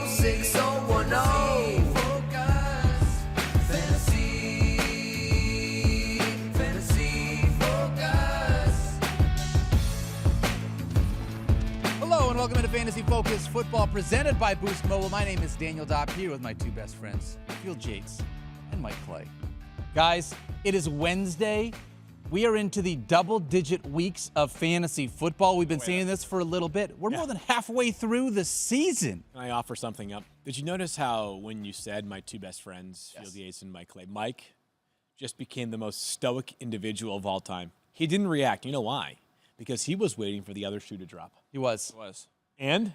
Hello and welcome to Fantasy Focus Football presented by Boost Mobile. My name is Daniel Dopp, here with my two best friends, Yates and Mike Clay. Guys, it is Wednesday. We are into the double-digit weeks of fantasy football. We've been saying this for a little bit. We're more than halfway through the season. Can I offer something up? Did you notice how when you said my two best friends, Yates and Mike Clay, Mike just became the most stoic individual of all time? He didn't react. You know why? Because he was waiting for the other shoe to drop. He was. And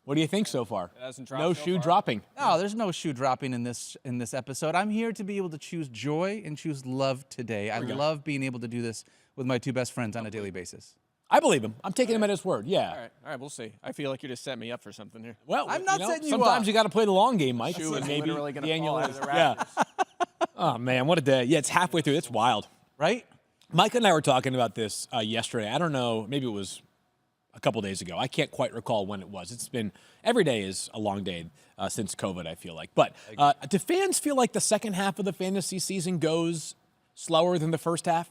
what do you think so far? It hasn't dropped no so shoe far? dropping. No, there's no shoe dropping in this episode. I'm here to be able to choose joy and choose love today. I love being able to do this with my two best friends on a daily basis. I believe him. I'm taking him at his word. Yeah. All right, we'll see. I feel like you just set me up for something here. Well, I'm not setting you sometimes up. you got to play the long game, Mike. Shoe is maybe literally going to Daniel fall out is. of the Yeah. rafters. Oh man, what a day! Yeah, it's halfway through. It's wild, Right? Mike and I were talking about this yesterday. I don't know. Maybe it was a couple days ago. I can't quite recall when it was. It's been every day is a long day since COVID, I feel like. But do fans feel like the second half of the fantasy season goes slower than the first half?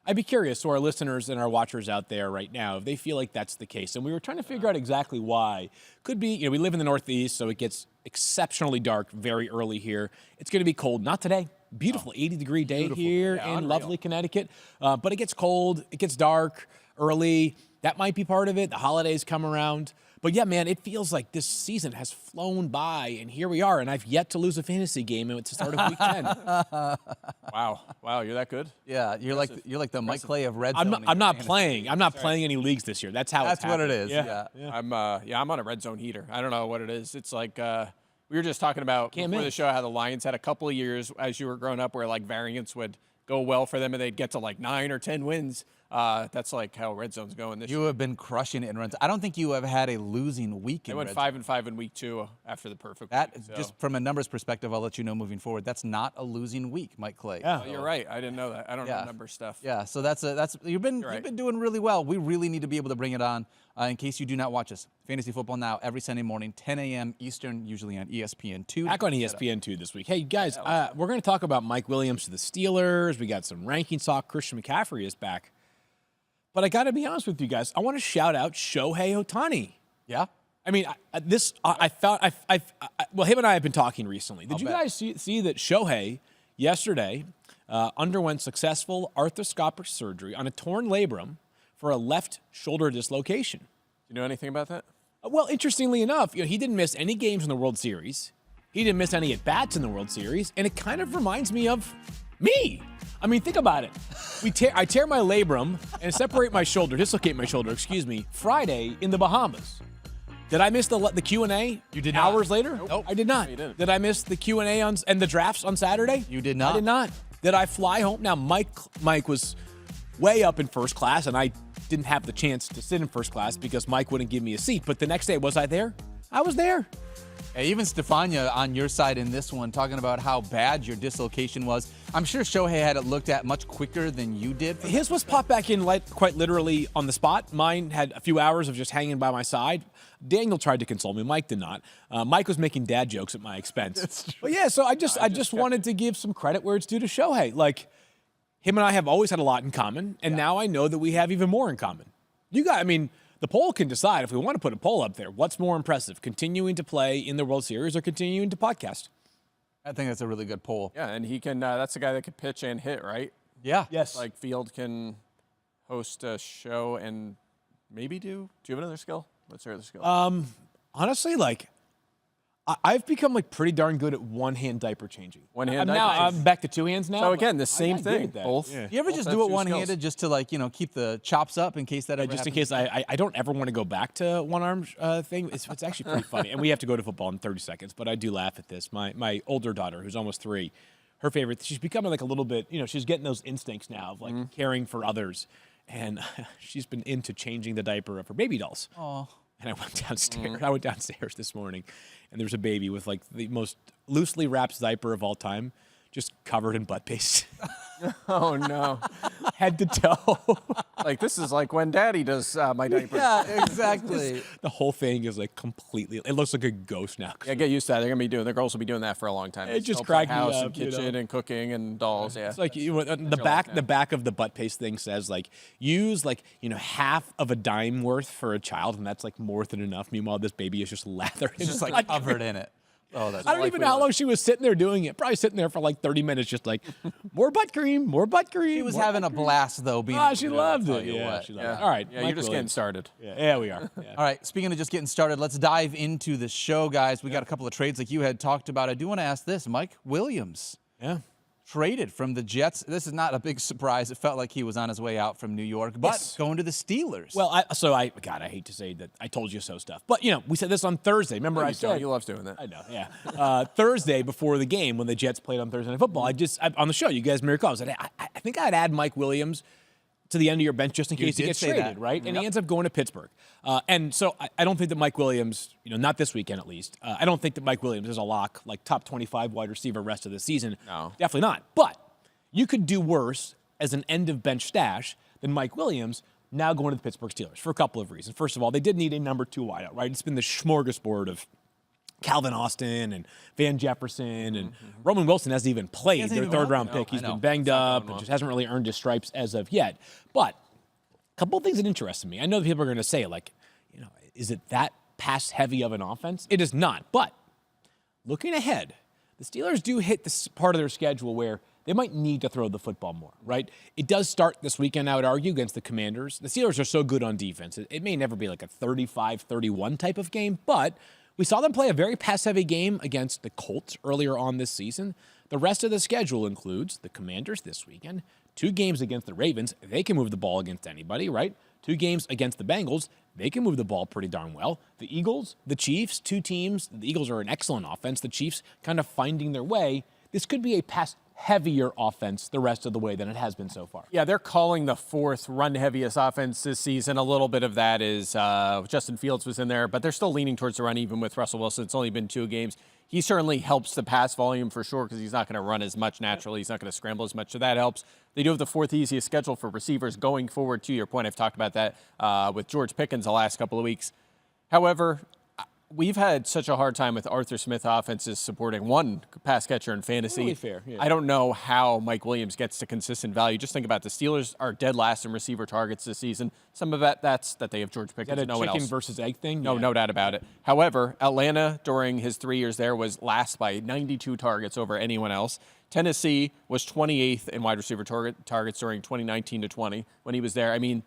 I'd be curious to our listeners and our watchers out there right now if they feel like that's the case. And we were trying to figure out exactly why. Could be, we live in the Northeast, so it gets exceptionally dark very early here. It's going to be cold. Not today. Beautiful 80-degree day here in lovely Connecticut. But it gets cold. It gets dark early. That might be part of it. The holidays come around. But yeah, man, it feels like this season has flown by, and here we are, and I've yet to lose a fantasy game at the start of week 10. Wow, you're that good? Yeah, you're like the Mike Clay of Red Zone. I'm not playing. I'm not playing any leagues this year. That's how That's it's what it happening. is. Yeah. I'm on a red zone heater. I don't know what it is. It's like we were just talking about before the show how the Lions had a couple of years as you were growing up where like variants would go well for them and they'd get to like 9 or 10 wins. That's like how red zone's going this year. You have been crushing it in runs. I don't think you have had a losing week in They went red zone. 5-5 in week 2 after the perfect That week. So. just from a numbers perspective, I'll let you know moving forward. That's not a losing week, Mike Clay. Yeah. You're right. I didn't know that. I don't know number stuff. Yeah, so that's you've been doing really well. We really need to be able to bring it on. In case you do not watch us, Fantasy Football Now every Sunday morning, 10 a.m. Eastern, usually on ESPN2. Back on ESPN2 this week. Hey, guys, we're going to talk about Mike Williams to the Steelers. We got some ranking talk. Christian McCaffrey is back. But I got to be honest with you guys. I want to shout out Shohei Ohtani. Yeah. I mean, well, him and I have been talking recently. Did you guys see that Shohei yesterday underwent successful arthroscopic surgery on a torn labrum for a left shoulder dislocation? You know anything about that? Well, interestingly enough, he didn't miss any games in the World Series. He didn't miss any at-bats in the World Series, and it kind of reminds me of me. I mean, think about it. I tear my labrum and dislocate my shoulder, Friday in the Bahamas. Did I miss the Q&A? You did not. Hours later? Nope. I did not. No, you didn't. Did I miss the Q&A and the drafts on Saturday? You did not. I did not. Did I fly home? Now, Mike was way up in first class, and I didn't have the chance to sit in first class because Mike wouldn't give me a seat. But the next day, was I there? I was there. Hey, even Stefania on your side in this one, talking about how bad your dislocation was. I'm sure Shohei had it looked at much quicker than you did. His was popped back in quite literally on the spot. Mine had a few hours of just hanging by my side. Daniel tried to console me. Mike did not. Mike was making dad jokes at my expense. But yeah, so I just wanted to give some credit where it's due to Shohei. Like, him and I have always had a lot in common, and now I know that we have even more in common. The poll can decide if we want to put a poll up there. What's more impressive, continuing to play in the World Series or continuing to podcast? I think that's a really good poll. Yeah, and he can. That's the guy that can pitch and hit, right? Yeah. Yes. Like Field can host a show and maybe do. Do you have another skill? What's your other skill? Honestly, I've become pretty darn good at one-hand diaper changing. One-hand diaper now changing. I'm back to two hands now. So again, the I same got good thing. at that. Both. Yeah. You ever just do it one-handed just to keep the chops up in case that ever Just in happens? case I don't ever want to go back to one-arm thing. It's actually pretty funny. And we have to go to football in 30 seconds, but I do laugh at this. My older daughter, who's almost 3, her favorite, she's becoming a little bit, she's getting those instincts now of caring for others. And she's been into changing the diaper of her baby dolls. Oh. And I went downstairs. I went downstairs this morning, and there's a baby with the most loosely wrapped diaper of all time, just covered in butt paste. Oh, no. Head to toe. Like, this is like when Daddy does my diapers. Yeah, exactly. The whole thing is like completely. It looks like a ghost now. Yeah, get used to that. The girls will be doing that for a long time. It just Helps, like, cracked me house up, and kitchen and cooking and dolls. Yeah, It's like the now. back of the butt paste thing says like use half of a dime worth for a child, and that's like more than enough. Meanwhile, this baby is just lathered. It's just like covered in it. Oh, that's I don't even know how long she was sitting there doing it. Probably sitting there for like 30 minutes, just like more butt cream, more butt cream. She was having a blast though. Being she loved it. Yeah, she loved it. All right, Yeah, Mike you're just getting Williams. started. Yeah, we are. Yeah. All right, speaking of just getting started, let's dive into the show, guys. We got a couple of trades like you had talked about. I do want to ask this. Mike Williams traded from the Jets. This is not a big surprise. It felt like he was on his way out from New York, but going to the Steelers. Well, I hate to say that I told you so stuff, but we said this on Thursday. Remember, I said he loves doing that. I know, yeah. Thursday before the game when the Jets played on Thursday Night Football, on the show, you guys made a call. I said, I think I'd add Mike Williams to the end of your bench just in case he gets traded, right? And he ends up going to Pittsburgh. And so I don't think that Mike Williams, not this weekend at least, I don't think that Mike Williams is a lock, like top 25 wide receiver rest of the season. No. Definitely not. But you could do worse as an end of bench stash than Mike Williams now going to the Pittsburgh Steelers for a couple of reasons. First of all, they did need a number 2 wideout, right? It's been the smorgasbord of Calvin Austin and Van Jefferson and Roman Wilson hasn't even played their third-round pick. He's been banged up and just hasn't really earned his stripes as of yet. But a couple of things that interest me. I know that people are going to say, is it that pass-heavy of an offense? It is not. But looking ahead, the Steelers do hit this part of their schedule where they might need to throw the football more, right? It does start this weekend, I would argue, against the Commanders. The Steelers are so good on defense. It may never be like a 35-31 type of game, but we saw them play a very pass-heavy game against the Colts earlier on this season. The rest of the schedule includes the Commanders this weekend, 2 games against the Ravens. They can move the ball against anybody, right? 2 games against the Bengals. They can move the ball pretty darn well. The Eagles, the Chiefs, 2 teams. The Eagles are an excellent offense. The Chiefs kind of finding their way. This could be a pass-heavier offense the rest of the way than it has been so far. Yeah, they're calling the 4th run-heaviest offense this season. A little bit of that is Justin Fields was in there, but they're still leaning towards the run even with Russell Wilson. It's only been 2 games. He certainly helps the pass volume for sure because he's not going to run as much naturally. He's not going to scramble as much, so that helps. They do have the 4th easiest schedule for receivers going forward, to your point. I've talked about that with George Pickens the last couple of weeks. However, we've had such a hard time with Arthur Smith offenses supporting one pass catcher in fantasy. Really fair, yeah. I don't know how Mike Williams gets to consistent value. Just think about the Steelers are dead last in receiver targets this season. Some of that's that they have George Pickens. Is that a no one chicken else. versus egg thing? No, no doubt about it. However, Atlanta during his 3 years there was last by 92 targets over anyone else. Tennessee was 28th in wide receiver targets during 2019 to 20 when he was there. I mean,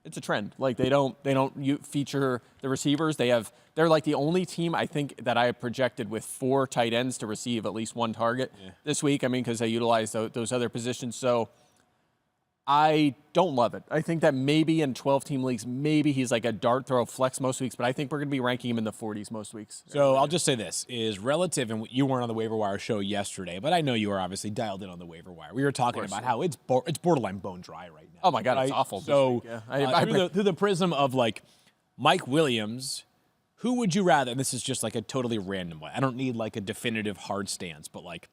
it's a trend. Like they don't feature the receivers. They're like the only team I think that I have projected with 4 tight ends to receive at least 1 target this week. I mean, because they utilize those other positions. So I don't love it. I think that maybe in 12-team leagues, maybe he's like a dart throw flex most weeks, but I think we're going to be ranking him in the 40s most weeks. So I'll just say this is relative, and you weren't on the waiver wire show yesterday, but I know you were obviously dialed in on the waiver wire. We were talking about how it's borderline bone dry right now. Oh my God, right? it's awful. So Yeah. through the prism of like Mike Williams, who would you rather? And this is just like a totally random way. I don't need like a definitive hard stance, but like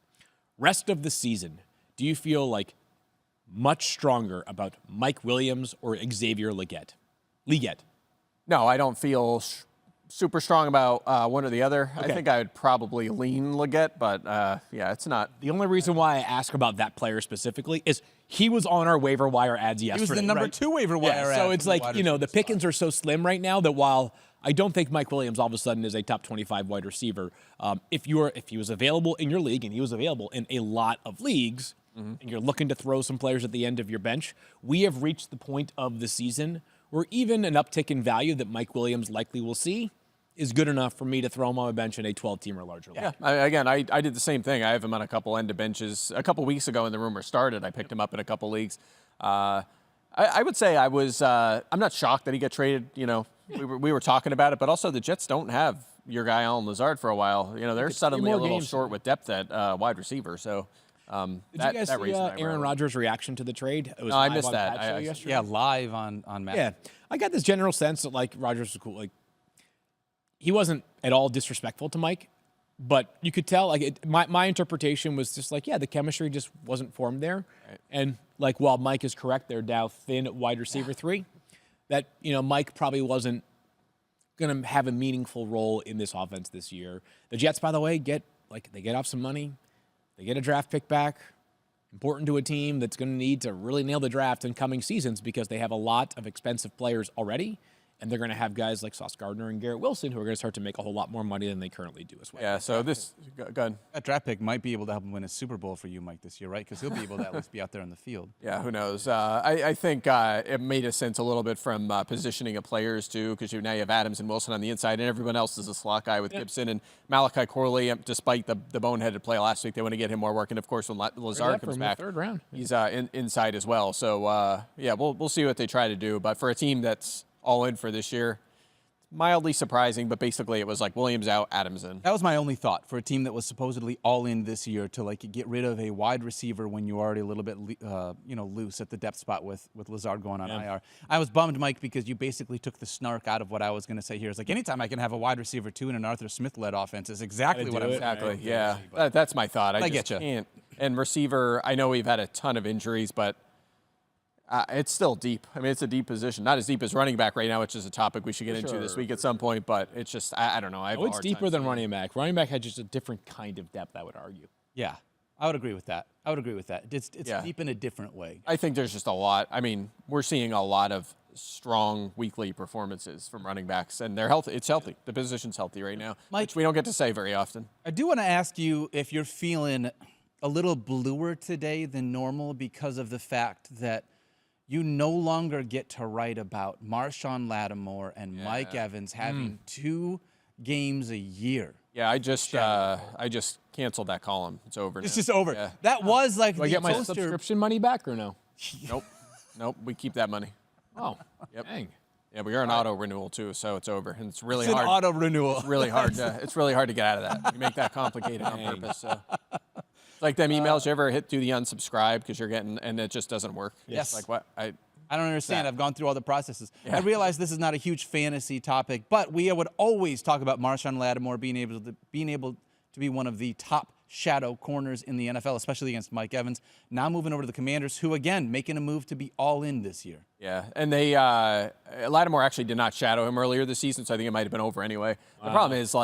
rest of the season, do you feel like much stronger about Mike Williams or Xavier Legette? No, I don't feel super strong about one or the other. Okay. I think I would probably lean Legette, but yeah, it's not. The only reason why I ask about that player specifically is he was on our waiver wire ads yesterday. He was the number 2 waiver wire ad. So it's like, the pickings are so slim right now that while I don't think Mike Williams all of a sudden is a top 25 wide receiver, if he was available in your league, and he was available in a lot of leagues, and you're looking to throw some players at the end of your bench, we have reached the point of the season where even an uptick in value that Mike Williams likely will see is good enough for me to throw him on my bench in a 12-team or larger league. Yeah, I did the same thing. I have him on a couple end of benches. A couple weeks ago when the rumor started, I picked him up in a couple leagues. I would say I'm not shocked that he got traded. We were talking about it, but also the Jets don't have your guy Allen Lazard for a while. They're suddenly a little short with depth at wide receiver. So Did you guys see Aaron Rodgers' reaction to the trade? It was I missed that. Yeah, live on Matt. Yeah, I got this general sense that like Rodgers was cool. Like he wasn't at all disrespectful to Mike, But you could tell, like, my interpretation was just like, yeah, the chemistry just wasn't formed there. Right. And, like, while Mike is correct, they're now thin at wide receiver 3, that, Mike probably wasn't going to have a meaningful role in this offense this year. The Jets, by the way, they get off some money. They get a draft pick back. Important to a team that's going to need to really nail the draft in coming seasons because they have a lot of expensive players already. And they're going to have guys like Sauce Gardner and Garrett Wilson who are going to start to make a whole lot more money than they currently do as well. Yeah, so go ahead. That draft pick might be able to help him win a Super Bowl for you, Mike, this year, right? Because he'll be able to at least be out there on the field. Yeah, who knows? I think it made a sense a little bit from positioning of players, too, because now you have Adams and Wilson on the inside, and everyone else is a slot guy with Gibson and Malachi Corley. Despite the boneheaded play last week, they want to get him more work. And, of course, when Lazard comes back, third round. He's inside as well. So, we'll see what they try to do. But for a team that's all in for this year, mildly surprising, but basically it was like Williams out, Adams in. That was my only thought for a team that was supposedly all in this year to get rid of a wide receiver when you're already a little bit loose at the depth spot with Lazard going on IR. I was bummed, Mike, because you basically took the snark out of what I was going to say here. It's like anytime I can have a wide receiver 2 in an Arthur Smith-led offense is exactly what I'm Exactly, yeah. That's my thought. I get you. Can't. And receiver, I know we've had a ton of injuries, but it's still deep. I mean, it's a deep position. Not as deep as running back right now, which is a topic we should get into this week at some point, but it's just, I don't know. It's deeper than running back. Running back had just a different kind of depth, I would argue. Yeah, I would agree with that. It's deep in a different way. I think there's just a lot. I mean, we're seeing a lot of strong weekly performances from running backs, and they're healthy. It's healthy. The position's healthy right now, Mike, which we don't get to say very often. I do want to ask you if you're feeling a little bluer today than normal because of the fact that you no longer get to write about Marshon Lattimore and Mike Evans having 2 games a year. Yeah, I just canceled that column. It's over. It's now. just over. Yeah. That was like Do I get my subscription money back or no? Nope. We keep that money. Oh, yep. Dang. Yeah, but you're an auto renewal too, so it's over, and it's really It's hard. an auto renewal. It's really hard. It's really hard to get out of that. You make that complicated on purpose. So. Like them emails, you ever do the unsubscribe because you're getting, and it just doesn't work. Yes. Like what? I don't understand. I've gone through all the processes. Yeah. I realize this is not a huge fantasy topic, but we would always talk about Marshon Lattimore being able to be one of the top shadow corners in the NFL, especially against Mike Evans. Now moving over to the Commanders, who again making a move to be all in this year. Yeah, and they Lattimore actually did not shadow him earlier this season, so I think it might have been over anyway. The problem is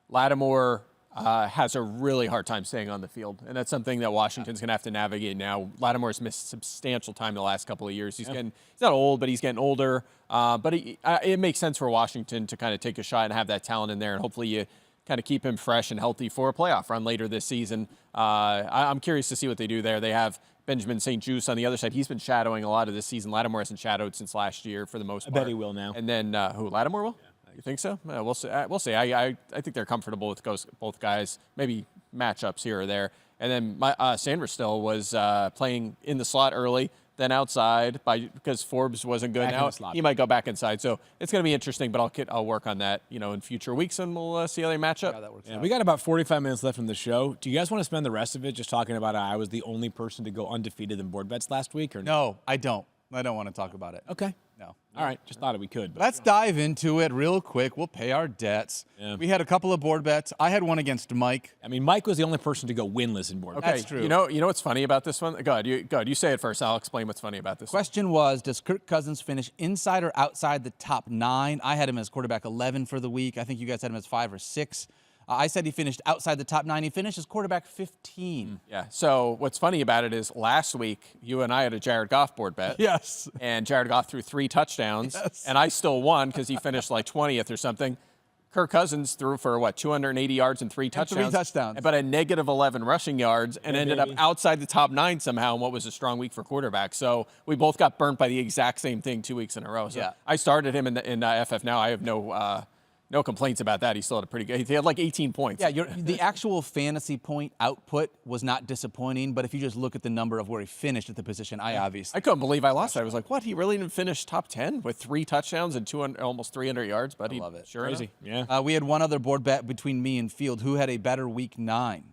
Lattimore has a really hard time staying on the field, and that's something that Washington's going to have to navigate now. Lattimore's missed substantial time the last couple of years. He's not old, but he's getting older. But it makes sense for Washington to kind of take a shot and have that talent in there, and hopefully you kind of keep him fresh and healthy for a playoff run later this season. I'm curious to see what they do there. They have Benjamin St. Juste on the other side. He's been shadowing a lot of this season. Lattimore hasn't shadowed since last year for the most part. I bet he will now. And then who? Lattimore will? Yeah. You think so? We'll see. We'll see. I think they're comfortable with both guys. Maybe matchups here or there. And then Sanders still was playing in the slot early, then outside because Forbes wasn't good. Now he might go back inside. So it's going to be interesting. But I'll work on that in future weeks, and we'll see how they match up. How that works we got about 45 minutes left in the show. Do you guys want to spend the rest of it just talking about how I was the only person to go undefeated in board bets last week, or no? I don't. I don't want to talk about it. Okay. No. All right. Just thought we could. But. Let's dive into it real quick. We'll pay our debts. Yeah. We had a couple of board bets. I had one against Mike. I mean, Mike was the only person to go winless in board bets. Okay. That's true. You know what's funny about this one? Go ahead. You say it first. I'll explain what's funny about this. Question was, does Kirk Cousins finish inside or outside the top 9? I had him as quarterback 11 for the week. I think you guys had him as 5 or 6. I said he finished outside the top 9. He finished as quarterback 15. Yeah. So what's funny about it is last week you and I had a Jared Goff board bet. Yes. And Jared Goff threw 3 touchdowns. Yes. And I still won because he finished like 20th or something. Kirk Cousins threw for 280 yards and 3 touchdowns. 3 touchdowns. But a negative 11 rushing yards and ended up outside the top 9 somehow in what was a strong week for quarterbacks. So we both got burnt by the exact same thing 2 weeks in a row. So yeah. I started him in FF now. I have no complaints about that. He still had a pretty good. He had like 18 points. Yeah, the actual fantasy point output was not disappointing, but if you just look at the number of where he finished at the position, I couldn't believe I lost. I was like, what? He really didn't finish top 10 with 3 touchdowns and almost 300 yards, but I love it. Sure Crazy. Enough. Yeah. We had one other board bet between me and Field. Who had a better week 9?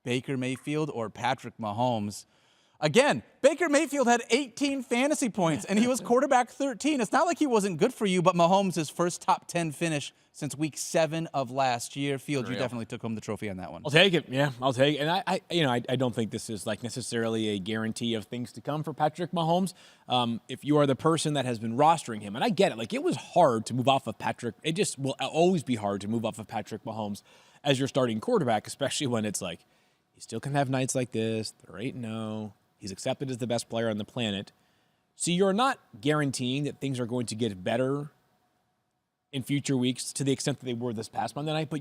Baker Mayfield or Patrick Mahomes? Again, Baker Mayfield had 18 fantasy points, and he was quarterback 13. It's not like he wasn't good for you, but Mahomes, his first top 10 finish since week 7 of last year. Field, you definitely took home the trophy on that one. I'll take it. Yeah, I'll take it. And I don't think this is like necessarily a guarantee of things to come for Patrick Mahomes. If you are the person that has been rostering him, and I get it, like it was hard to move off of Patrick. It just will always be hard to move off of Patrick Mahomes as your starting quarterback, especially when it's like he still can have nights like this. They're 8-0. He's accepted as the best player on the planet. So you're not guaranteeing that things are going to get better in future weeks to the extent that they were this past Monday night. But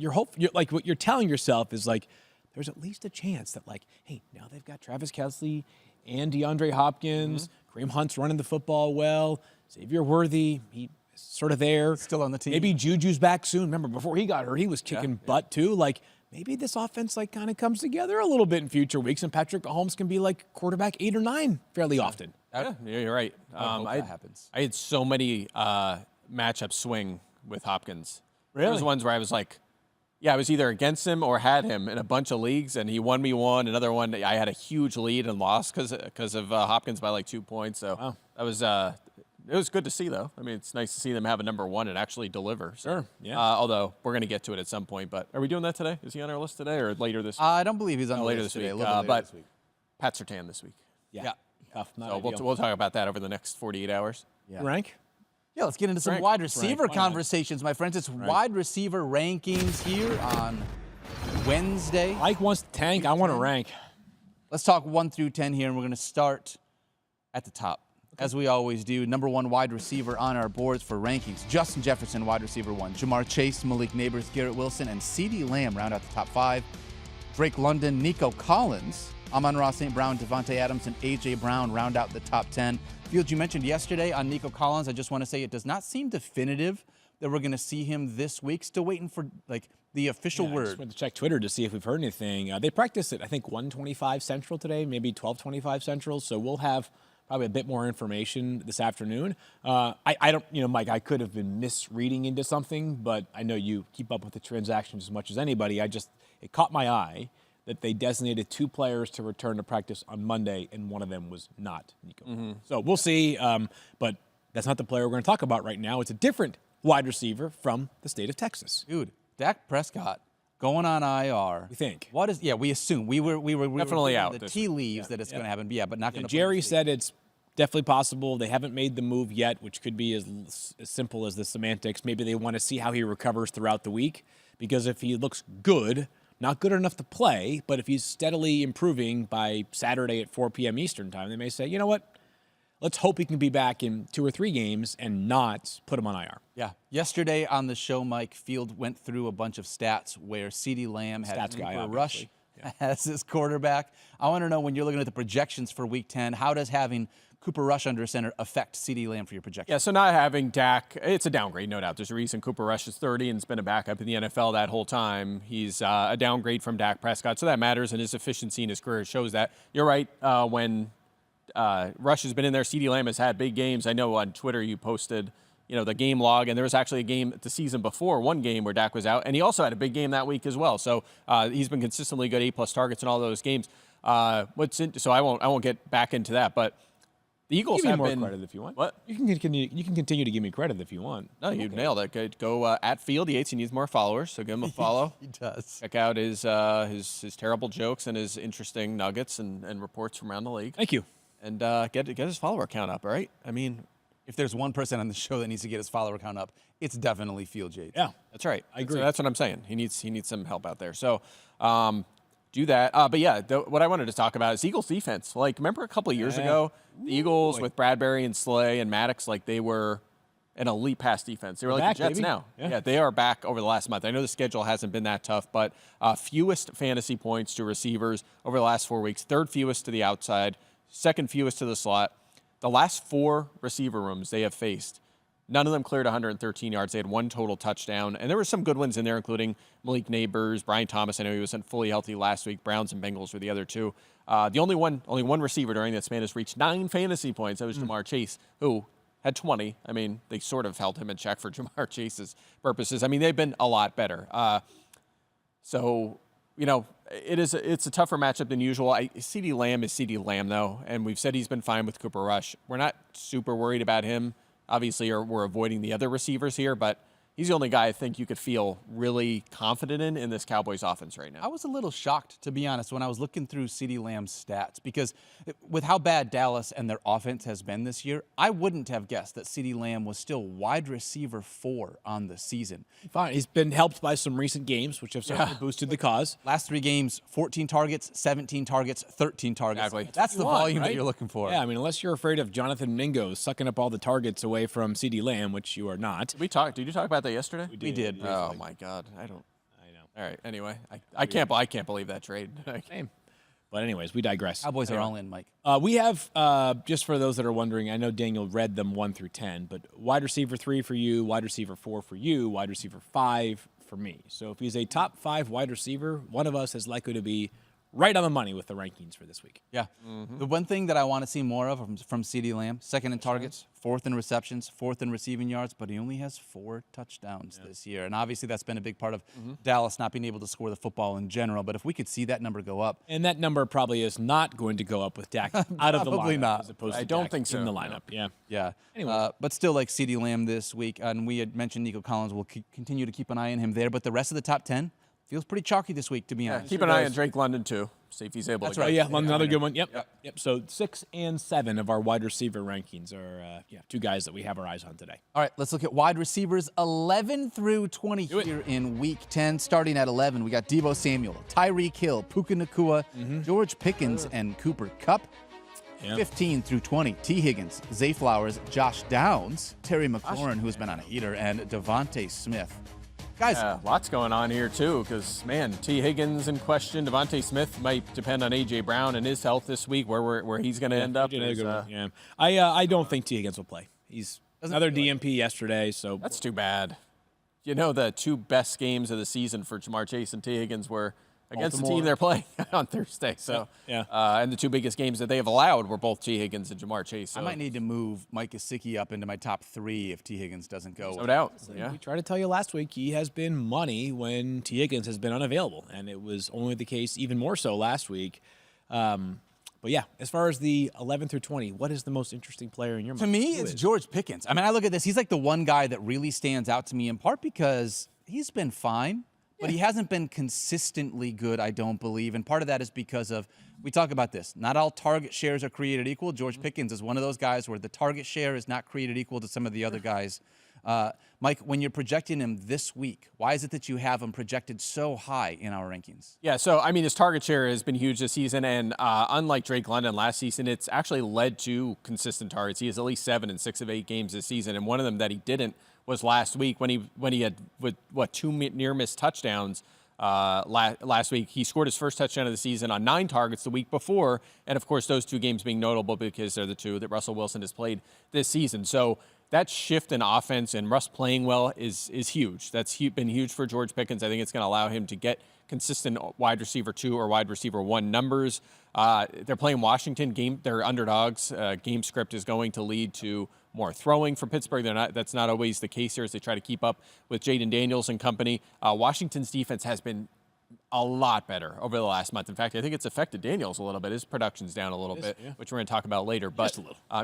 like what you're telling yourself is like, there's at least a chance that like, hey, now they've got Travis Kelce and DeAndre Hopkins. Kareem Hunt's running the football well. Xavier Worthy, he's sort of there. Still on the team. Maybe Juju's back soon. Remember, before he got hurt, he was kicking butt too. Like, maybe this offense like kind of comes together a little bit in future weeks, and Patrick Mahomes can be like quarterback 8 or 9 fairly often. Yeah, you're right. That happens. I had so many matchup swing with Hopkins. Really? There was ones where I was like, I was either against him or had him in a bunch of leagues, and he won me one. Another one, I had a huge lead and lost because of Hopkins by like 2 points. So that was it was good to see, though. I mean, it's nice to see them have a number one and actually deliver. So, Sure, yeah. Although we're going to get to it at some point. But are we doing that today? Is he on our list today or later this week? I don't believe he's on the later list this today. week. A little bit later this week. Pat Surtain this week. Yeah. Tough. Not So we'll talk about that over the next 48 hours. Rank? Yeah, let's get into some Frank. wide receiver Frank, why not? conversations, my friends. It's wide receiver rankings here on Wednesday. Mike wants to tank. I want to rank. Let's talk 1 through 10 here, and we're going to start at the top. As we always do, number 1 wide receiver on our boards for rankings. Justin Jefferson, wide receiver 1. Jamar Chase, Malik Neighbors, Garrett Wilson, and CeeDee Lamb round out the top 5. Drake London, Nico Collins, Amon-Ra St. Brown, Devontae Adams, and A.J. Brown round out the top 10. Field, you mentioned yesterday on Nico Collins. I just want to say it does not seem definitive that we're going to see him this week. Still waiting for like the official I just word. wanted to check Twitter to see if we've heard anything. They practice at, I think, 1:25 Central today, maybe 12:25 Central. So we'll have probably a bit more information this afternoon. I don't, Mike, I could have been misreading into something, but I know you keep up with the transactions as much as anybody. It caught my eye that they designated 2 players to return to practice on Monday, and one of them was not Nico. So we'll see, but that's not the player we're going to talk about right now. It's a different wide receiver from the state of Texas. Dude, Dak Prescott going on IR. You think? What is? Yeah, we assume we were Definitely given out the this tea leaves that it's going to happen. But but not going to. Jerry said it's definitely possible. They haven't made the move yet, which could be as simple as the semantics. Maybe they want to see how he recovers throughout the week, because if he looks good, not good enough to play, but if he's steadily improving by Saturday at 4 p.m. Eastern time, they may say, you know what? Let's hope he can be back in 2 or 3 games and not put him on IR. Yeah. Yesterday on the show, Mike, Field went through a bunch of stats where CeeDee Lamb had Cooper Rush as his quarterback. I want to know, when you're looking at the projections for Week 10, how does having Cooper Rush under center affect CeeDee Lamb for your projections? Yeah, so not having Dak, it's a downgrade, no doubt. There's a reason Cooper Rush is 30 and has been a backup in the NFL that whole time. He's a downgrade from Dak Prescott, so that matters, and his efficiency in his career shows that. You're right, when Rush has been in there, CeeDee Lamb has had big games. I know on Twitter you posted the game log, and there was actually a game the season before, one game where Dak was out, and he also had a big game that week as well. So he's been consistently good, 8+ targets in all those games. So I won't get back into that, but the Eagles give me have more been credit if you want. What? You can continue to give me credit if you want. No, you nailed it. Go at Field Yates. He needs more followers, so give him a follow. He does. Check out his terrible jokes and his interesting nuggets and reports from around the league. Thank you. And get his follower count up, all right? I mean, If there's one person on the show that needs to get his follower count up, it's definitely Field Yates. Yeah. that's right. I agree. So that's what I'm saying. He needs some help out there. So do that. But yeah, what I wanted to talk about is Eagles defense. Like, remember a couple of years ago, the Eagles with Bradbury and Slay and Maddox, like they were an elite pass defense. They were like back, the Jets baby. now. Yeah. Yeah, they are back over the last month. I know the schedule hasn't been that tough, but fewest fantasy points to receivers over the last 4 weeks, 3rd fewest to the outside, 2nd fewest to the slot. The last 4 receiver rooms they have faced, none of them cleared 113 yards. They had 1 total touchdown. And there were some good ones in there, including Malik Neighbors, Brian Thomas. I know he wasn't fully healthy last week. Browns and Bengals were the other 2. The only one receiver during that span has reached 9 fantasy points. That was Jamar Chase, who had 20. I mean, they sort of held him in check for Jamar Chase's purposes. I mean, they've been a lot better. So it's a tougher matchup than usual. CeeDee Lamb is CeeDee Lamb, though, and we've said he's been fine with Cooper Rush. We're not super worried about him. Obviously, we're avoiding the other receivers here, but he's the only guy I think you could feel really confident in this Cowboys offense right now. I was a little shocked, to be honest, when I was looking through CeeDee Lamb's stats, because with how bad Dallas and their offense has been this year, I wouldn't have guessed that CeeDee Lamb was still wide receiver 4 on the season. Fine. He's been helped by some recent games, which have certainly boosted the cause. Last 3 games, 14 targets, 17 targets, 13 targets. Exactly. That's the volume that you're looking for. Yeah, I mean, unless you're afraid of Jonathan Mingo sucking up all the targets away from CeeDee Lamb, which you are not. Did you talk about that yesterday? We did. Oh my God, I know. All right. Anyway, I can't believe that trade. Same. But anyways, we digress. Cowboys are all in, Mike. We have, just for those that are wondering, I know Daniel read them 1 through 10, but wide receiver 3 for you, wide receiver 4 for you, wide receiver 5 for me. So if he's a top 5 wide receiver, one of us is likely to be right on the money with the rankings for this week. Yeah. The one thing that I want to see more of from CeeDee Lamb, 2nd in targets, 4th in receptions, 4th in receiving yards, but he only has 4 touchdowns this year. And obviously that's been a big part of Dallas not being able to score the football in general. But if we could see that number go up. And that number probably is not going to go up with Dak out of the lineup. Probably not. As opposed I to don't Dak think so. in the lineup. Yeah. Yeah. Anyway. But still like CeeDee Lamb this week. And we had mentioned Nico Collins. We'll continue to keep an eye on him there. But the rest of the top 10 feels pretty chalky this week, to be honest. Keep an eye on Drake London, too. See if he's able That's to go. right. Yeah, another good one. Yep. So 6 and 7 of our wide receiver rankings are 2 guys that we have our eyes on today. All right, let's look at wide receivers 11 through 20 here in Week 10. Starting at 11, we got Deebo Samuel, Tyreek Hill, Puka Nacua, George Pickens, and Cooper Kupp. Yeah. 15 through 20, T. Higgins, Zay Flowers, Josh Downs, Terry McLaurin, who's been on a heater, and Devontae Smith. Guys, lots going on here, too, because, man, T. Higgins in question. Devontae Smith might depend on A.J. Brown and his health this week, where he's going to end up. Yeah. I don't think T. Higgins will play. He's another DMP yesterday, so. That's too bad. You know, the 2 best games of the season for Jamar Chase and T. Higgins were against the team they're playing on Thursday. So, and the 2 biggest games that they have allowed were both T. Higgins and Jamar Chase. So. I might need to move Mike Gesicki up into my top 3 if T. Higgins doesn't go. No doubt. We tried to tell you last week he has been money when T. Higgins has been unavailable, and it was only the case even more so last week. But yeah, as far as the 11 through 20, what is the most interesting player in your mind? To me, it's George Pickens. I mean, I look at this. He's like the one guy that really stands out to me, in part because he's been fine. But he hasn't been consistently good, I don't believe. And part of that is because of, we talk about this, not all target shares are created equal. George Pickens is one of those guys where the target share is not created equal to some of the other guys. Mike, when you're projecting him this week, why is it that you have him projected so high in our rankings? Yeah, so, I mean, his target share has been huge this season, and unlike Drake London last season, it's actually led to consistent targets. He has at least 7 in 6 of 8 games this season, and one of them that he didn't was last week when he had, 2 near-missed touchdowns last week. He scored his first touchdown of the season on 9 targets the week before, and, of course, those 2 games being notable because they're the 2 that Russell Wilson has played this season. So that shift in offense and Russ playing well is huge. That's been huge for George Pickens. I think it's going to allow him to get consistent wide receiver 2 or wide receiver 1 numbers. They're playing Washington. They're underdogs. Game script is going to lead to more throwing for Pittsburgh. That's not always the case here as they try to keep up with Jaden Daniels and company. Washington's defense has been a lot better over the last month. In fact, I think it's affected Daniels a little bit. His production's down a little bit, which we're going to talk about later. But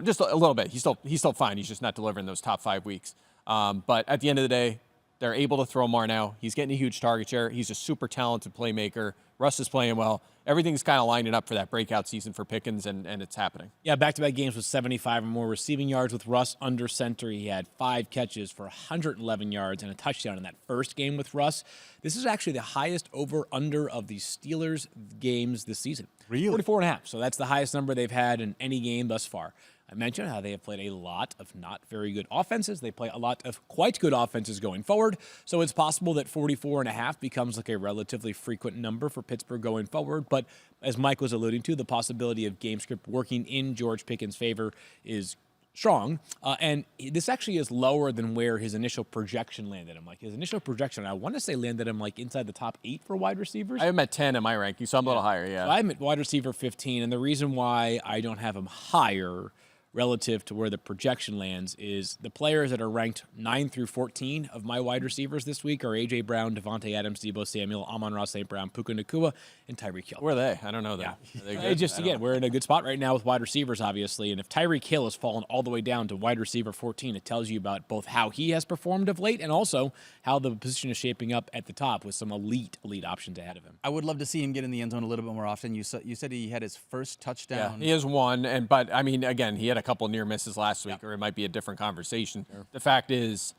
just a little bit. He's still fine. He's just not delivering those top 5 weeks. But at the end of the day, they're able to throw more now. He's getting a huge target share. He's a super talented playmaker. Russ is playing well. Everything's kind of lining up for that breakout season for Pickens, and it's happening. Yeah, back-to-back games with 75 or more receiving yards with Russ under center. He had 5 catches for 111 yards and a touchdown in that first game with Russ. This is actually the highest over-under of the Steelers games this season. Really? 44.5. So that's the highest number they've had in any game thus far. I mentioned how they have played a lot of not very good offenses. They play a lot of quite good offenses going forward. So it's possible that 44.5 becomes like a relatively frequent number for Pittsburgh going forward. But as Mike was alluding to, the possibility of game script working in George Pickens' favor is strong. And this actually is lower than where his initial projection landed him. Like his initial projection, I want to say landed him like inside the top 8 for wide receivers. I have him at 10 in my ranking, so I'm a little higher, So I'm at wide receiver 15. And the reason why I don't have him higher relative to where the projection lands is the players that are ranked 9 through 14 of my wide receivers this week are A.J. Brown, Devontae Adams, Deebo Samuel, Amon-Ra St. Brown, Puka Nacua, and Tyreek Hill. Where are they? I don't know them. Yeah. We're in a good spot right now with wide receivers, obviously. And if Tyreek Hill has fallen all the way down to wide receiver 14, it tells you about both how he has performed of late and also how the position is shaping up at the top with some elite options ahead of him. I would love to see him get in the end zone a little bit more often. You said he had his first touchdown. Yeah, he has one, but I mean, again, he had a couple near misses last week, or it might be a different conversation. Sure. The fact is,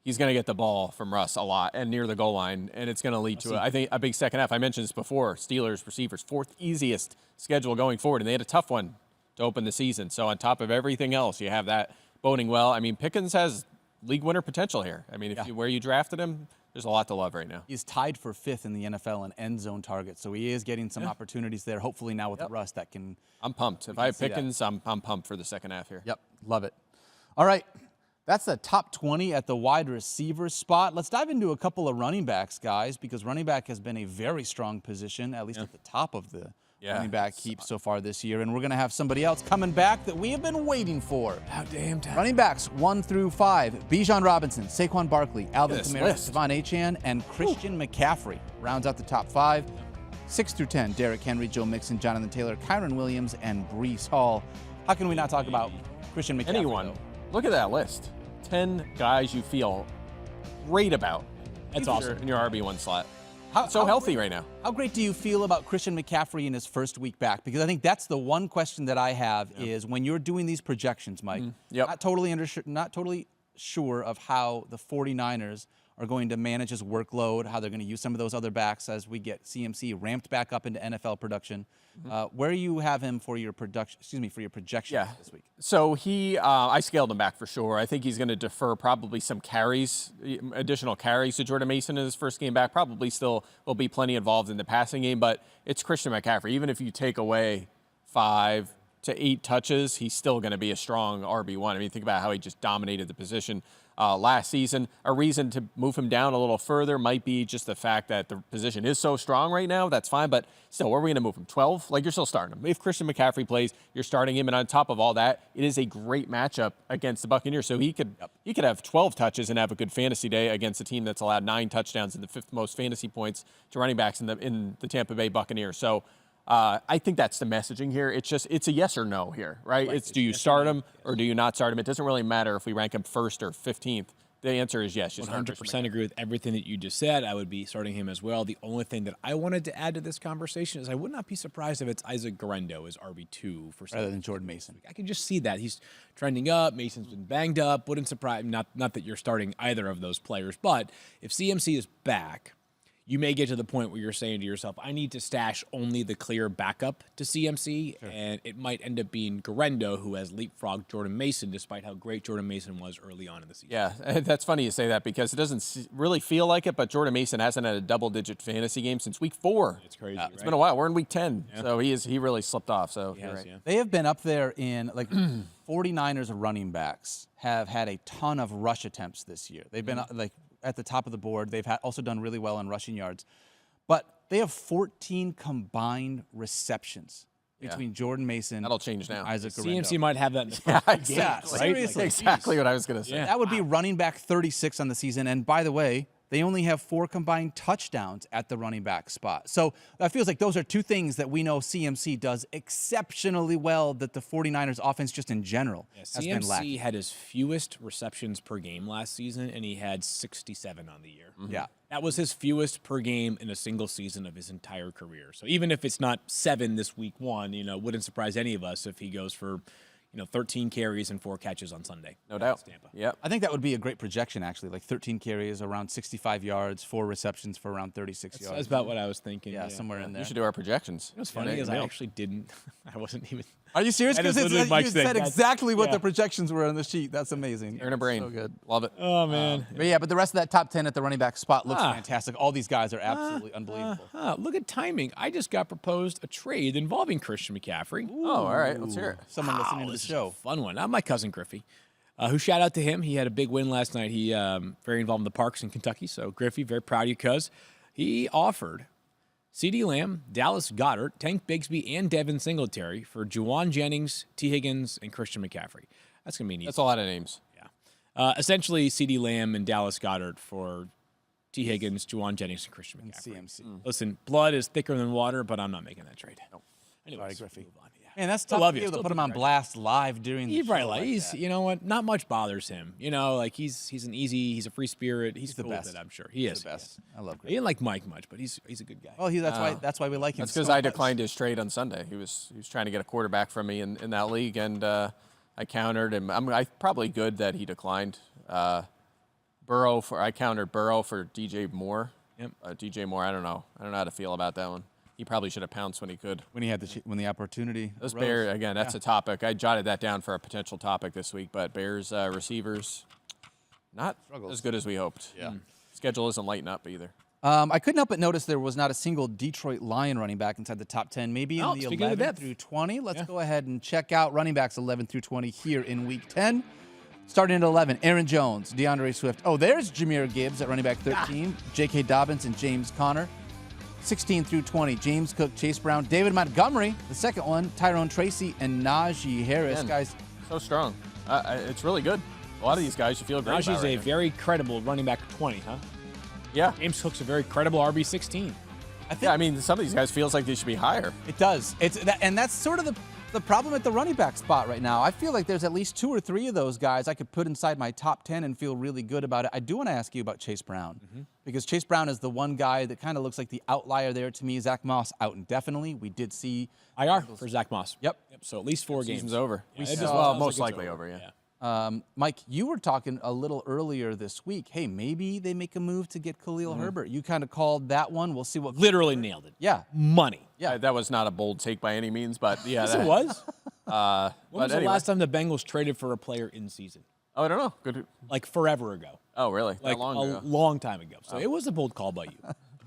he's going to get the ball from Russ a lot and near the goal line, and it's going to lead to, I think, a big second half. I mentioned this before, Steelers receivers, 4th easiest schedule going forward, and they had a tough one to open the season. So on top of everything else, you have that boding well. I mean, Pickens has league winner potential here. I mean, where you drafted him, there's a lot to love right now. He's tied for 5th in the NFL in end zone targets, so he is getting some opportunities there. Hopefully now with Russ that can. I'm pumped. If I have Pickens, I'm pumped for the second half here. Yep, love it. All right, that's the top 20 at the wide receiver spot. Let's dive into a couple of running backs, guys, because running back has been a very strong position, at least at the top of the running back heap so far this year. And we're going to have somebody else coming back that we have been waiting for. How damn time. Running backs 1 through 5, Bijan Robinson, Saquon Barkley, Alvin Kamara, Devon Achane, and Christian McCaffrey rounds out the top 5. 6 through 10, Derrick Henry, Joe Mixon, Jonathan Taylor, Kyron Williams, and Breece Hall. How can we not talk about Christian McCaffrey? Anyone. Look at that list. 10 guys you feel great about. That's awesome. In your RB1 slot. How healthy right now. How great do you feel about Christian McCaffrey in his first week back? Because I think that's the one question that I have is when you're doing these projections, Mike, not totally sure of how the 49ers are going to manage his workload, how they're going to use some of those other backs as we get CMC ramped back up into NFL production. Where you have him for your projection this week? So I scaled him back for sure. I think he's going to defer probably some additional carries to Jordan Mason in his first game back. Probably still will be plenty involved in the passing game, but it's Christian McCaffrey. Even if you take away 5 to 8 touches, he's still going to be a strong RB1. I mean, think about how he just dominated the position last season. A reason to move him down a little further might be just the fact that the position is so strong right now. That's fine, but still, where are we going to move him? 12? Like, you're still starting him. If Christian McCaffrey plays, you're starting him, and on top of all that, it is a great matchup against the Buccaneers. So he could have 12 touches and have a good fantasy day against a team that's allowed 9 touchdowns and the 5th most fantasy points to running backs in the Tampa Bay Buccaneers. So I think that's the messaging here. It's a yes or no here, right? It's do you start him or do you not start him? It doesn't really matter if we rank him 1st or 15th. The answer is yes. 100% agree with everything that you just said. I would be starting him as well. The only thing that I wanted to add to this conversation is I would not be surprised if it's Isaac Guerrero as RB2 for rather than Jordan Mason. I can just see that. He's trending up. Mason's been banged up. Wouldn't surprise not that you're starting either of those players, but if CMC is back, you may get to the point where you're saying to yourself, I need to stash only the clear backup to CMC, and it might end up being Guerrero, who has leapfrogged Jordan Mason, despite how great Jordan Mason was early on in the season. Yeah, that's funny you say that because it doesn't really feel like it, but Jordan Mason hasn't had a double-digit fantasy game since week 4. It's crazy, It's been a while. We're in week 10, so he really slipped off. So you're right. They have been up there in, 49ers running backs have had a ton of rush attempts this year. They've been, at the top of the board. They've also done really well in rushing yards. But they have 14 combined receptions between Jordan Mason That'll change now. and Isaac Guerrero. CMC might have that in the first exactly. right? Seriously. Exactly what I was going to say. That would be running back 36 on the season. And by the way, they only have 4 combined touchdowns at the running back spot. So that feels like those are 2 things that we know CMC does exceptionally well that the 49ers offense just in general has been lacking. CMC had his fewest receptions per game last season, and he had 67 on the year. Yeah. That was his fewest per game in a single season of his entire career. So even if it's not 7 this week 1, wouldn't surprise any of us if he goes for 13 carries and 4 catches on Sunday. No doubt. Tampa. Yep. I think that would be a great projection, actually. 13 carries, around 65 yards, 4 receptions for around 36 yards. That's about what I was thinking. Yeah, somewhere in there. You should do our projections. What's funny is I actually didn't. I wasn't even. Are you serious? Because you said exactly what the projections were on the sheet. That's amazing. You're in a brain. So good. Love it. Oh, man. But the rest of that top 10 at the running back spot looks fantastic. All these guys are absolutely unbelievable. Look at timing. I just got proposed a trade involving Christian McCaffrey. Oh, all right. Let's hear it. Someone listening to the This is show. a fun one. My cousin Griffey, who shout out to him. He had a big win last night. He very involved in the Parks in Kentucky. So Griffey, very proud of you, cuz. He offered CeeDee Lamb, Dallas Goedert, Tank Bigsby, and Devin Singletary for Juwan Jennings, T. Higgins, and Christian McCaffrey. That's going to be neat. That's a lot of names. Yeah. Essentially, CeeDee Lamb and Dallas Goedert for T. Higgins, Juwan Jennings, and Christian McCaffrey. CMC. Listen, blood is thicker than water, but I'm not making that trade. Nope. Anyways, Sorry, Griffey. move on. Yeah. Man, that's Still tough love to you. be able to Still put him do on right. blast live during the He's show right. like He's, that. you know what? Not much bothers him. You know, like he's a free spirit. He's the cool with best. it, I'm sure. He is. the best. I love He Griffey. didn't like Mike much, but he's a good guy. Well, that's why we like him. That's because so I much. declined his trade on Sunday. He was trying to get a quarterback from me in that league, and I countered him. I probably good that he declined. I countered Burrow for DJ Moore. Yep. DJ Moore. I don't know how to feel about that one. He probably should have pounced when he could. when he had the opportunity. Those arose. Bears, again, that's a topic. I jotted that down for a potential topic this week, but Bears receivers, not as good as we hoped. Yeah. Schedule isn't lighting up either. I couldn't help but notice there was not a single Detroit Lion running back inside the top 10, maybe in the speaking of 11 depth. through 20. Let's go ahead and check out running backs 11 through 20 here in Week 10. Starting at 11, Aaron Jones, DeAndre Swift. Oh, there's Jahmyr Gibbs at running back 13, J.K. Dobbins and James Conner. 16 through 20, James Cook, Chase Brown, David Montgomery, the second one, Tyrone Tracy, and Najee Harris. Man, Guys, so strong. It's really good. A lot of these guys you feel great Najee's about right a now. very credible running back 20, huh? Yeah. James Cook's a very credible RB16. Yeah, I mean, some of these guys feels like they should be higher. it does. And that's sort of the problem at the running back spot right now. I feel like there's at least 2 or 3 of those guys I could put inside my top 10 and feel really good about it. I do want to ask you about Chase Brown because Chase Brown is the one guy that kind of looks like the outlier there to me. Zach Moss out indefinitely. We did see IR for Zach Moss. Yep. So at least 4 games. Season's over. Yeah, it Well, just sounds most like it's likely over, over, yeah. Mike, you were talking a little earlier this week. Hey, maybe they make a move to get Khalil Herbert. You kind of called that one. We'll see what. Literally nailed it. Yeah. Money. Yeah. That was not a bold take by any means, but yeah. Yes, it was. When but was the anyway. last time the Bengals traded for a player in season? Oh, I don't know. Good. Like forever ago. Oh, really? Like that long a ago? long time ago. So it was a bold call by you.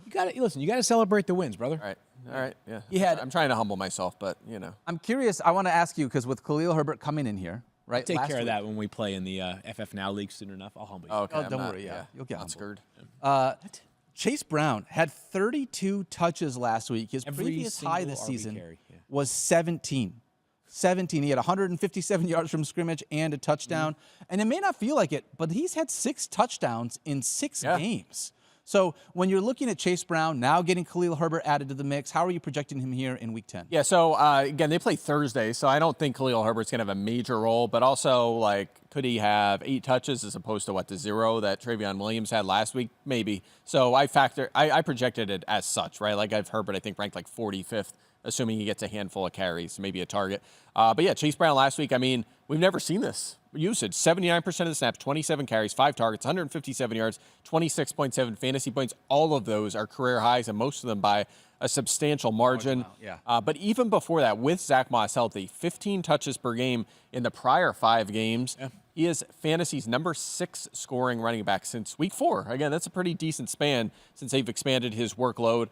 You got to listen. You got to celebrate the wins, brother. All right. Yeah. He had- I'm trying to humble myself, but you know. I'm curious. I want to ask you because with Khalil Herbert coming in here, right? Take last care of week- that when we play in the FF Now League soon enough. I'll humble you. Oh, okay. Oh, I'm don't not- worry, yeah. You'll get not humbled. scared. Chase Brown had 32 touches last week. His Every previous high single this RB season carry, yeah. was 17. 17. He had 157 yards from scrimmage and a touchdown. And it may not feel like it, but he's had 6 touchdowns in 6 Yeah. games. So when you're looking at Chase Brown, now getting Khalil Herbert added to the mix, how are you projecting him here in Week 10? Yeah, so again, they play Thursday, so I don't think Khalil Herbert's going to have a major role, but also, like, could he have 8 touches as opposed to, the 0 that Travion Williams had last week? Maybe. So I projected it as such, right? Like, I've Herbert, I think, ranked, 45th, assuming he gets a handful of carries, maybe a target. But yeah, Chase Brown last week, I mean, we've never seen this usage. 79% of the snaps, 27 carries, 5 targets, 157 yards, 26.7 fantasy points. All of those are career highs, and most of them by a substantial margin. yeah. But even before that, with Zach Moss healthy, 15 touches per game in the prior 5 games. Yeah. He is fantasy's number 6 scoring running back since week 4. Again, that's a pretty decent span since they've expanded his workload.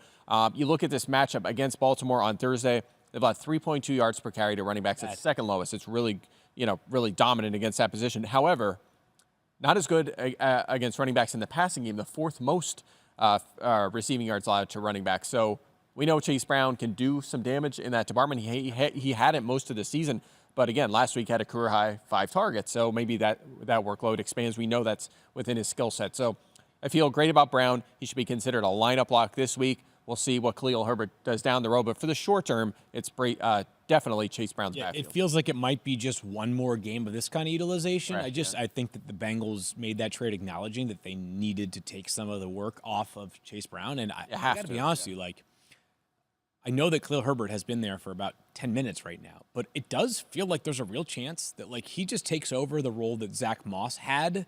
You look at this matchup against Baltimore on Thursday, about 3.2 yards per carry to running backs. It's second lowest. It's really, really dominant against that position. However, not as good against running backs in the passing game, the 4th most receiving yards allowed to running backs. So we know Chase Brown can do some damage in that department. He hadn't most of the season. But again, last week had a career high 5 targets. So maybe that workload expands. We know that's within his skill set. So I feel great about Brown. He should be considered a lineup lock this week. We'll see what Khalil Herbert does down the road. But for the short term, it's definitely Chase Brown's backfield. It feels like it might be just one more game of this kind of utilization. Right, I think that the Bengals made that trade acknowledging that they needed to take some of the work off of Chase Brown. And I have got to to, be honest with you, I know that Khalil Herbert has been there for about 10 minutes right now, but it does feel like there's a real chance that he just takes over the role that Zach Moss had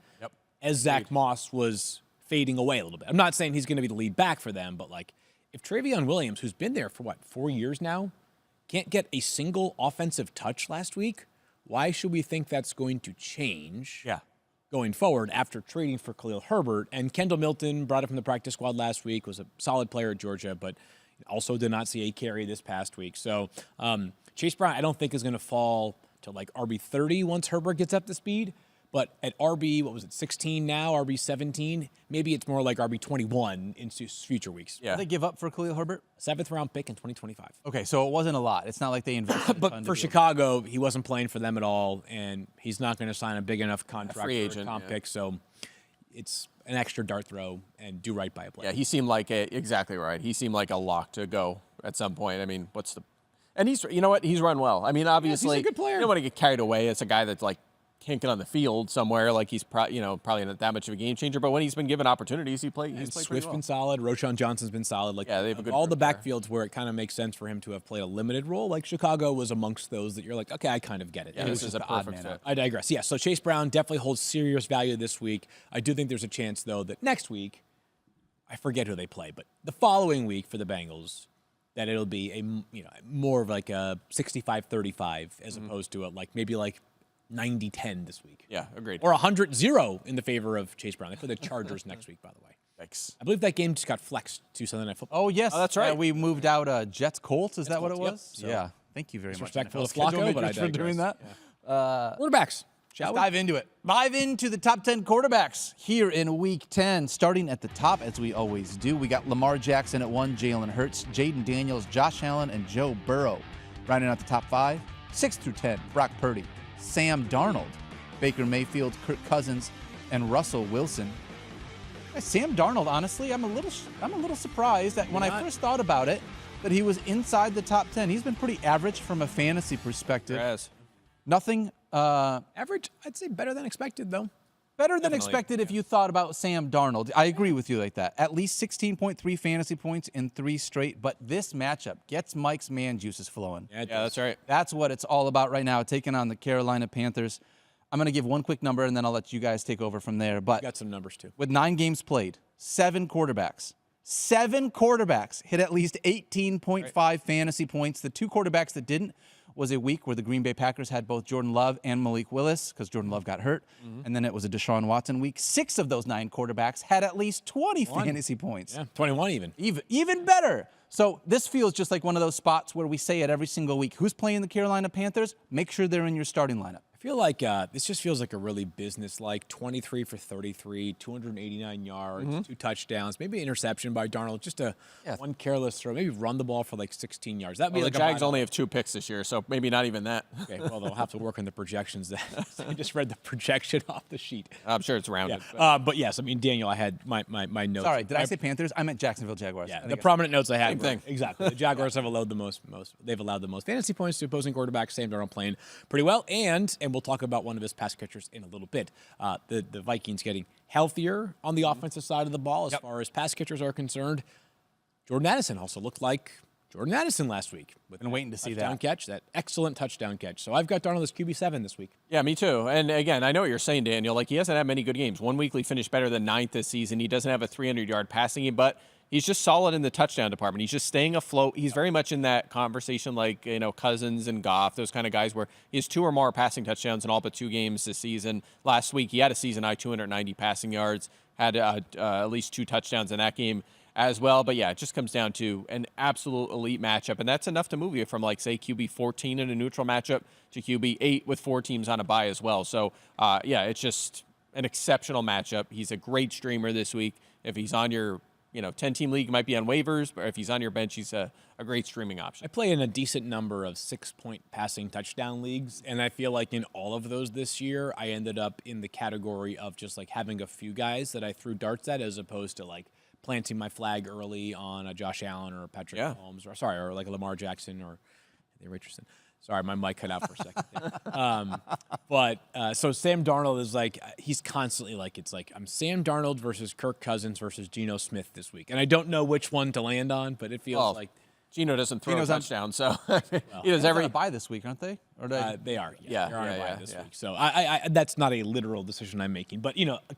as Zach Moss was fading away a little bit. I'm not saying he's going to be the lead back for them, but if Travion Williams, who's been there for 4 years now, can't get a single offensive touch last week, why should we think that's going to change going forward after trading for Khalil Herbert? And Kendall Milton, brought it from the practice squad last week, was a solid player at Georgia, but also did not see a carry this past week. So Chase Brown, I don't think is going to fall to RB30 once Herbert gets up to speed. But at RB, what was it, 16 now, RB 17, maybe it's more like RB 21 in future weeks. Yeah. What did they give up for Khalil Herbert? 7th round pick in 2025. Okay, so it wasn't a lot. It's not like they invested. But for Chicago, he wasn't playing for them at all, and he's not going to sign a big enough contract free for agent, a comp pick. So it's an extra dart throw and do right by a player. Yeah, he seemed like exactly right. He seemed like a lock to go at some point. I mean, and he's, you know what? He's run well. I mean, obviously, he's a good player. You don't want to get carried away. It's a guy that's like hinking on the field somewhere, like he's probably not that much of a game changer. But when he's been given opportunities, he's played Swift's well. been solid. Roshan Johnson's been solid. Like, yeah, they have a good all the group there. backfields where it kind of makes sense for him to have played a limited role. Like Chicago was amongst those that you're like, okay, I kind of get it. Yeah, this is a perfect fit. I digress. Yeah, so Chase Brown definitely holds serious value this week. I do think there's a chance, though, that next week, I forget who they play, but the following week for the Bengals, that it'll be more of like a 65-35 as opposed to maybe 90-10 this week. Yeah, agreed. Or 100-0 in the favor of Chase Brown. They play the Chargers next week, by the way. Thanks. I believe that game just got flexed to Sunday Night Football. Oh, yes. Oh, that's right. We moved out Jets Colts. Is that what it was? Yep. So, yeah. Thank you very much. Respectful to NFL Flacco, but I for digress. doing that. Yeah. Quarterbacks. Let's dive into it. Dive into the top 10 quarterbacks here in Week 10. Starting at the top, as we always do, we got Lamar Jackson at 1, Jalen Hurts, Jaden Daniels, Josh Allen, and Joe Burrow. Rounding out the top 5, 6 through 10, Brock Purdy, Sam Darnold, Baker Mayfield, Kirk Cousins, and Russell Wilson. Sam Darnold, honestly, I'm a little surprised that when I first thought about it, that he was inside the top 10. He's been pretty average from a fantasy perspective. Yes. Nothing. Average, I'd say better than expected, though. Better than expected if you thought about Sam Darnold. I agree with you like that. At least 16.3 fantasy points in 3 straight. But this matchup gets Mike's man juices flowing. Yeah, that's right. That's what it's all about right now, taking on the Carolina Panthers. I'm going to give one quick number, and then I'll let you guys take over from there. But Got some numbers, too. with 9 games played, 7 quarterbacks hit at least 18.5 fantasy points. The 2 quarterbacks that didn't was a week where the Green Bay Packers had both Jordan Love and Malik Willis because Jordan Love got hurt. And then it was a Deshaun Watson week. 6 of those 9 quarterbacks had at least 20 fantasy points. Yeah, 21 even. Even better. So this feels just like one of those spots where we say it every single week. Who's playing the Carolina Panthers? Make sure they're in your starting lineup. I feel like this just feels like a really business-like 23 for 33, 289 yards, 2 touchdowns, maybe an interception by Darnold, just one careless throw, maybe run the ball for 16 yards. That'd be The Jags only have 2 picks this year, so maybe not even that. Okay, well, they'll have to work on the projections. I just read the projection off the sheet. I'm sure it's rounded. Yeah. But yes, I mean, Daniel, I had my notes. Sorry, did I say Panthers? I meant Jacksonville Jaguars. Yeah, the prominent notes I had. Same thing. Exactly. The Jaguars have allowed the most. They've allowed the most fantasy points to opposing quarterbacks. Sam Darnold playing pretty well, and we'll talk about one of his pass catchers in a little bit. The Vikings getting healthier on the offensive side of the ball as far as pass catchers are concerned. Jordan Addison also looked like Jordan Addison last week. Been waiting to see that excellent touchdown catch. So I've got Darnold as QB7 this week. Yeah, me too. And again, I know what you're saying, Daniel. He hasn't had many good games. One week he finished better than 9th this season. He doesn't have a 300-yard passing game, but he's just solid in the touchdown department. He's just staying afloat. He's very much in that conversation like, Cousins and Goff, those kind of guys where he has 2 or more passing touchdowns in all but 2 games this season. Last week, he had a season-high 290 passing yards, had at least 2 touchdowns in that game as well. But, yeah, it just comes down to an absolute elite matchup, and that's enough to move you from, say, QB 14 in a neutral matchup to QB 8 with 4 teams on a bye as well. So, it's just an exceptional matchup. He's a great streamer this week. If he's on your 10-team league, might be on waivers, but if he's on your bench, he's a great streaming option. I play in a decent number of 6-point passing touchdown leagues, and I feel like in all of those this year, I ended up in the category of just having a few guys that I threw darts at as opposed to planting my flag early on a Josh Allen or Patrick Mahomes, or a Lamar Jackson or Richardson. Sorry, my mic cut out for a second there. So Sam Darnold is he's constantly I'm Sam Darnold versus Kirk Cousins versus Geno Smith this week. And I don't know which one to land on, but it feels like Geno doesn't throw a touchdown, so he does every bye this week, aren't they? Or they are. Yeah, they're on a bye this week. So I that's not a literal decision I'm making, but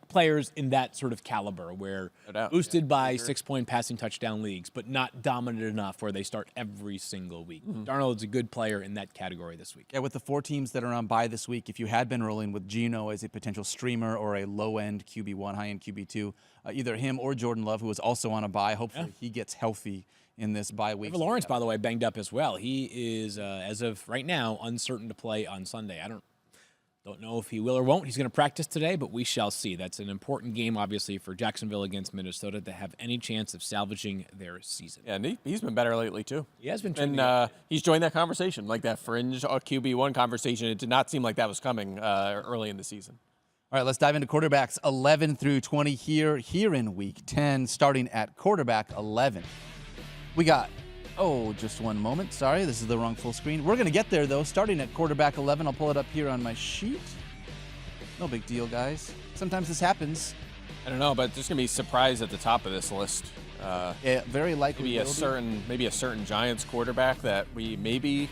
players in that sort of caliber where boosted by 6-point passing touchdown leagues, but not dominant enough where they start every single week. Darnold's a good player in that category this week. Yeah, with the 4 teams that are on bye this week, if you had been rolling with Geno as a potential streamer or a low-end QB1, high-end QB2, either him or Jordan Love, who is also on a bye, hopefully he gets healthy in this bye week. Trevor Lawrence, by the way, banged up as well. He is, as of right now, uncertain to play on Sunday. Don't know if he will or won't. He's going to practice today, but we shall see. That's an important game, obviously, for Jacksonville against Minnesota to have any chance of salvaging their season. Yeah, and he's been better lately, too. He has been. And he's joined that conversation, like that fringe QB1 conversation. It did not seem like that was coming early in the season. All right, let's dive into quarterbacks 11 through 20 here in Week 10, starting at quarterback 11. We got, just one moment. Sorry, this is the wrong full screen. We're going to get there, though. Starting at quarterback 11, I'll pull it up here on my sheet. No big deal, guys. Sometimes this happens. I don't know, but there's going to be a surprise at the top of this list. Yeah, very likely. Maybe a certain Giants quarterback that we maybe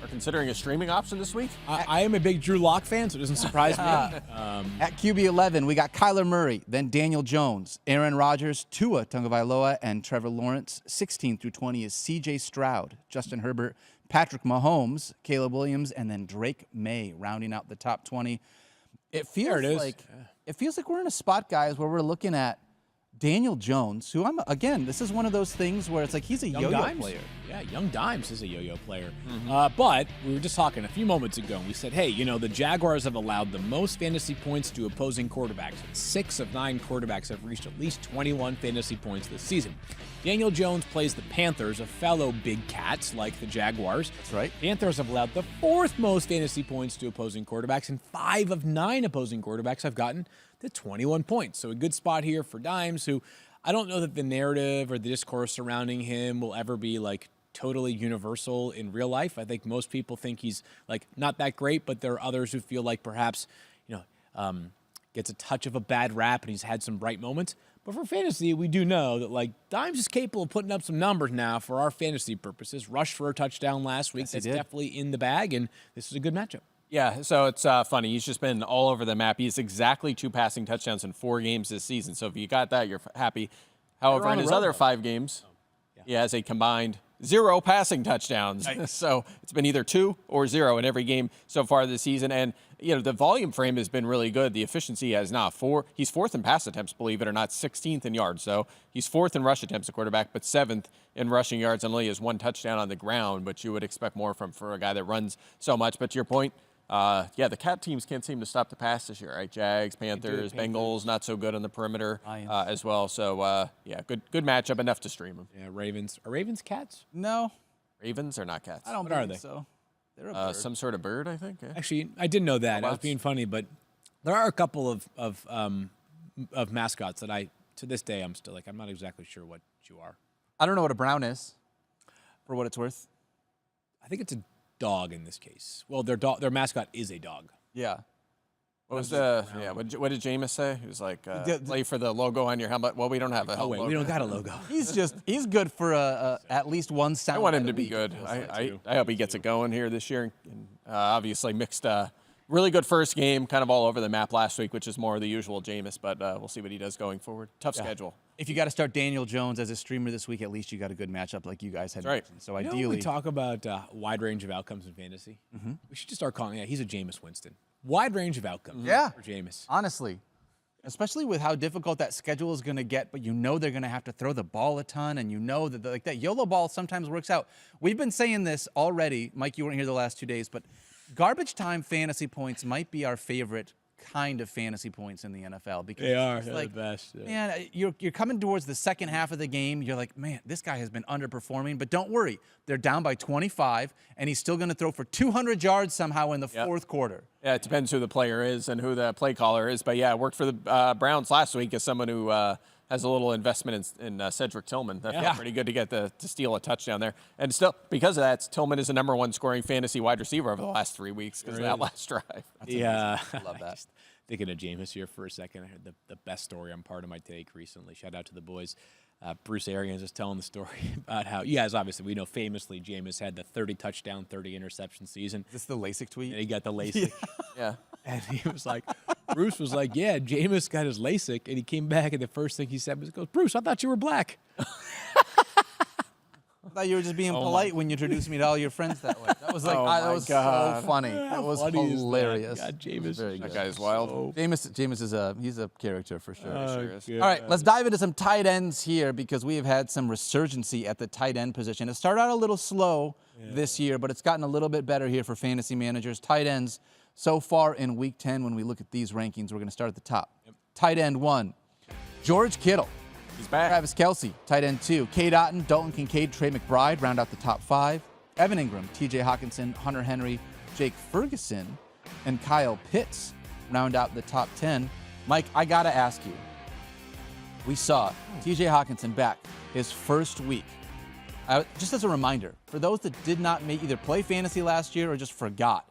are considering a streaming option this week. I am a big Drew Lock fan, so it doesn't surprise me. At QB 11, we got Kyler Murray, then Daniel Jones, Aaron Rodgers, Tua Tagovailoa, and Trevor Lawrence. 16 through 20 is C.J. Stroud, Justin Herbert, Patrick Mahomes, Caleb Williams, and then Drake May rounding out the top 20. It feels like we're in a spot, guys, where we're looking at Daniel Jones, who this is one of those things where it's like he's a yo-yo player. Yeah, Young Dimes is a yo-yo player. But we were just talking a few moments ago, and we said, hey, the Jaguars have allowed the most fantasy points to opposing quarterbacks. 6 of 9 quarterbacks have reached at least 21 fantasy points this season. Daniel Jones plays the Panthers, a fellow big cats like the Jaguars. That's right. Panthers have allowed the 4th most fantasy points to opposing quarterbacks, and 5 of 9 opposing quarterbacks have gotten to 21 points. So a good spot here for Dimes, who I don't know that the narrative or the discourse surrounding him will ever be like totally universal in real life. I think most people think he's like not that great, but there are others who feel like perhaps, gets a touch of a bad rap and he's had some bright moments. But for fantasy, we do know that like Dimes is capable of putting up some numbers now for our fantasy purposes. Rushed for a touchdown last week. Yes, That's definitely in the bag, and this is a good matchup. Yeah, so it's funny. He's just been all over the map. He has exactly 2 passing touchdowns in 4 games this season. So if you got that, you're happy. However, in his other 5 games, he has a combined 0 passing touchdowns. Nice. So it's been either 2 or 0 in every game so far this season. And, the volume for him has been really good. The efficiency has not. He's 4th in pass attempts, believe it or not, 16th in yards. So he's 4th in rush attempts, a quarterback, but 7th in rushing yards and only has 1 touchdown on the ground. But you would expect more for a guy that runs so much. But to your point, the Cat teams can't seem to stop the pass this year, right? Jags, Panthers, Bengals, not so good on the perimeter as well. So, good matchup, enough to stream them. Yeah, Ravens. Are Ravens Cats? No. Ravens are not Cats. I don't think so. They're a bird. Some sort of bird, I think. Yeah. Actually, I didn't know that. I was being funny, but there are a couple of mascots that to this day, I'm still like, I'm not exactly sure what you are. I don't know what a brown is, for what it's worth. I think it's a dog in this case. Well, their mascot is a dog. Yeah. What did Jameis say? He was like, play for the logo on your helmet. Well, we don't have a helmet. We don't got a logo. He's good for at least one sound. I want him to be good. I hope he gets it going here this year. And, obviously mixed really good first game, kind of all over the map last week, which is more the usual Jameis, but we'll see what he does going forward. Tough schedule. If you got to start Daniel Jones as a streamer this week, at least you got a good matchup like you guys had mentioned. So ideally, we talk about wide range of outcomes in fantasy. We should just start calling he's a Jameis Winston. Wide range of outcomes for Jameis. Honestly, especially with how difficult that schedule is going to get, but they're going to have to throw the ball a ton, and that that YOLO ball sometimes works out. We've been saying this already. Mike, you weren't here the last 2 days, but garbage time fantasy points might be our favorite kind of fantasy points in the NFL because they're the best. Yeah. Man, you're coming towards the second half of the game. You're like, man, this guy has been underperforming. But don't worry, they're down by 25, and he's still going to throw for 200 yards somehow in the fourth quarter. Yeah, it depends who the player is and who the play caller is. But yeah, it worked for the Browns last week as someone who has a little investment in Cedric Tillman. That felt pretty good to get to steal a touchdown there. And still, because of that, Tillman is the #1 scoring fantasy wide receiver over the last 3 weeks because of that last drive. Yeah. I love that. Just thinking of Jameis here for a second. I heard the best story on Part of My Take recently. Shout out to the boys. Bruce Arians was telling the story about how, obviously, we know famously Jameis had the 30 touchdown, 30 interception season. Is this the LASIK tweet? And he got the LASIK. Yeah. And he was like, Bruce was like, yeah, Jameis got his LASIK. And he came back, and the first thing he said was, Bruce, I thought you were black. I thought you were just being polite when you introduced me to all your friends that way. That was like, that was so funny. That was hilarious. God, Jameis. That guy is wild. Jameis is he's a character for sure. Sure is. All right, let's dive into some tight ends here because we have had some resurgency at the tight end position. It started out a little slow this year, but it's gotten a little bit better here for fantasy managers. Tight ends, so far in Week 10, when we look at these rankings, we're going to start at the top. Tight end 1, George Kittle. He's back. Travis Kelce, tight end 2. Cade Otton, Dalton Kincaid, Trey McBride round out the top 5. Evan Ingram, TJ Hawkinson, Hunter Henry, Jake Ferguson, and Kyle Pitts round out the top 10. Mike, I got to ask you. We saw TJ Hawkinson back his first week. Just as a reminder, for those that did not either play fantasy last year or just forgot,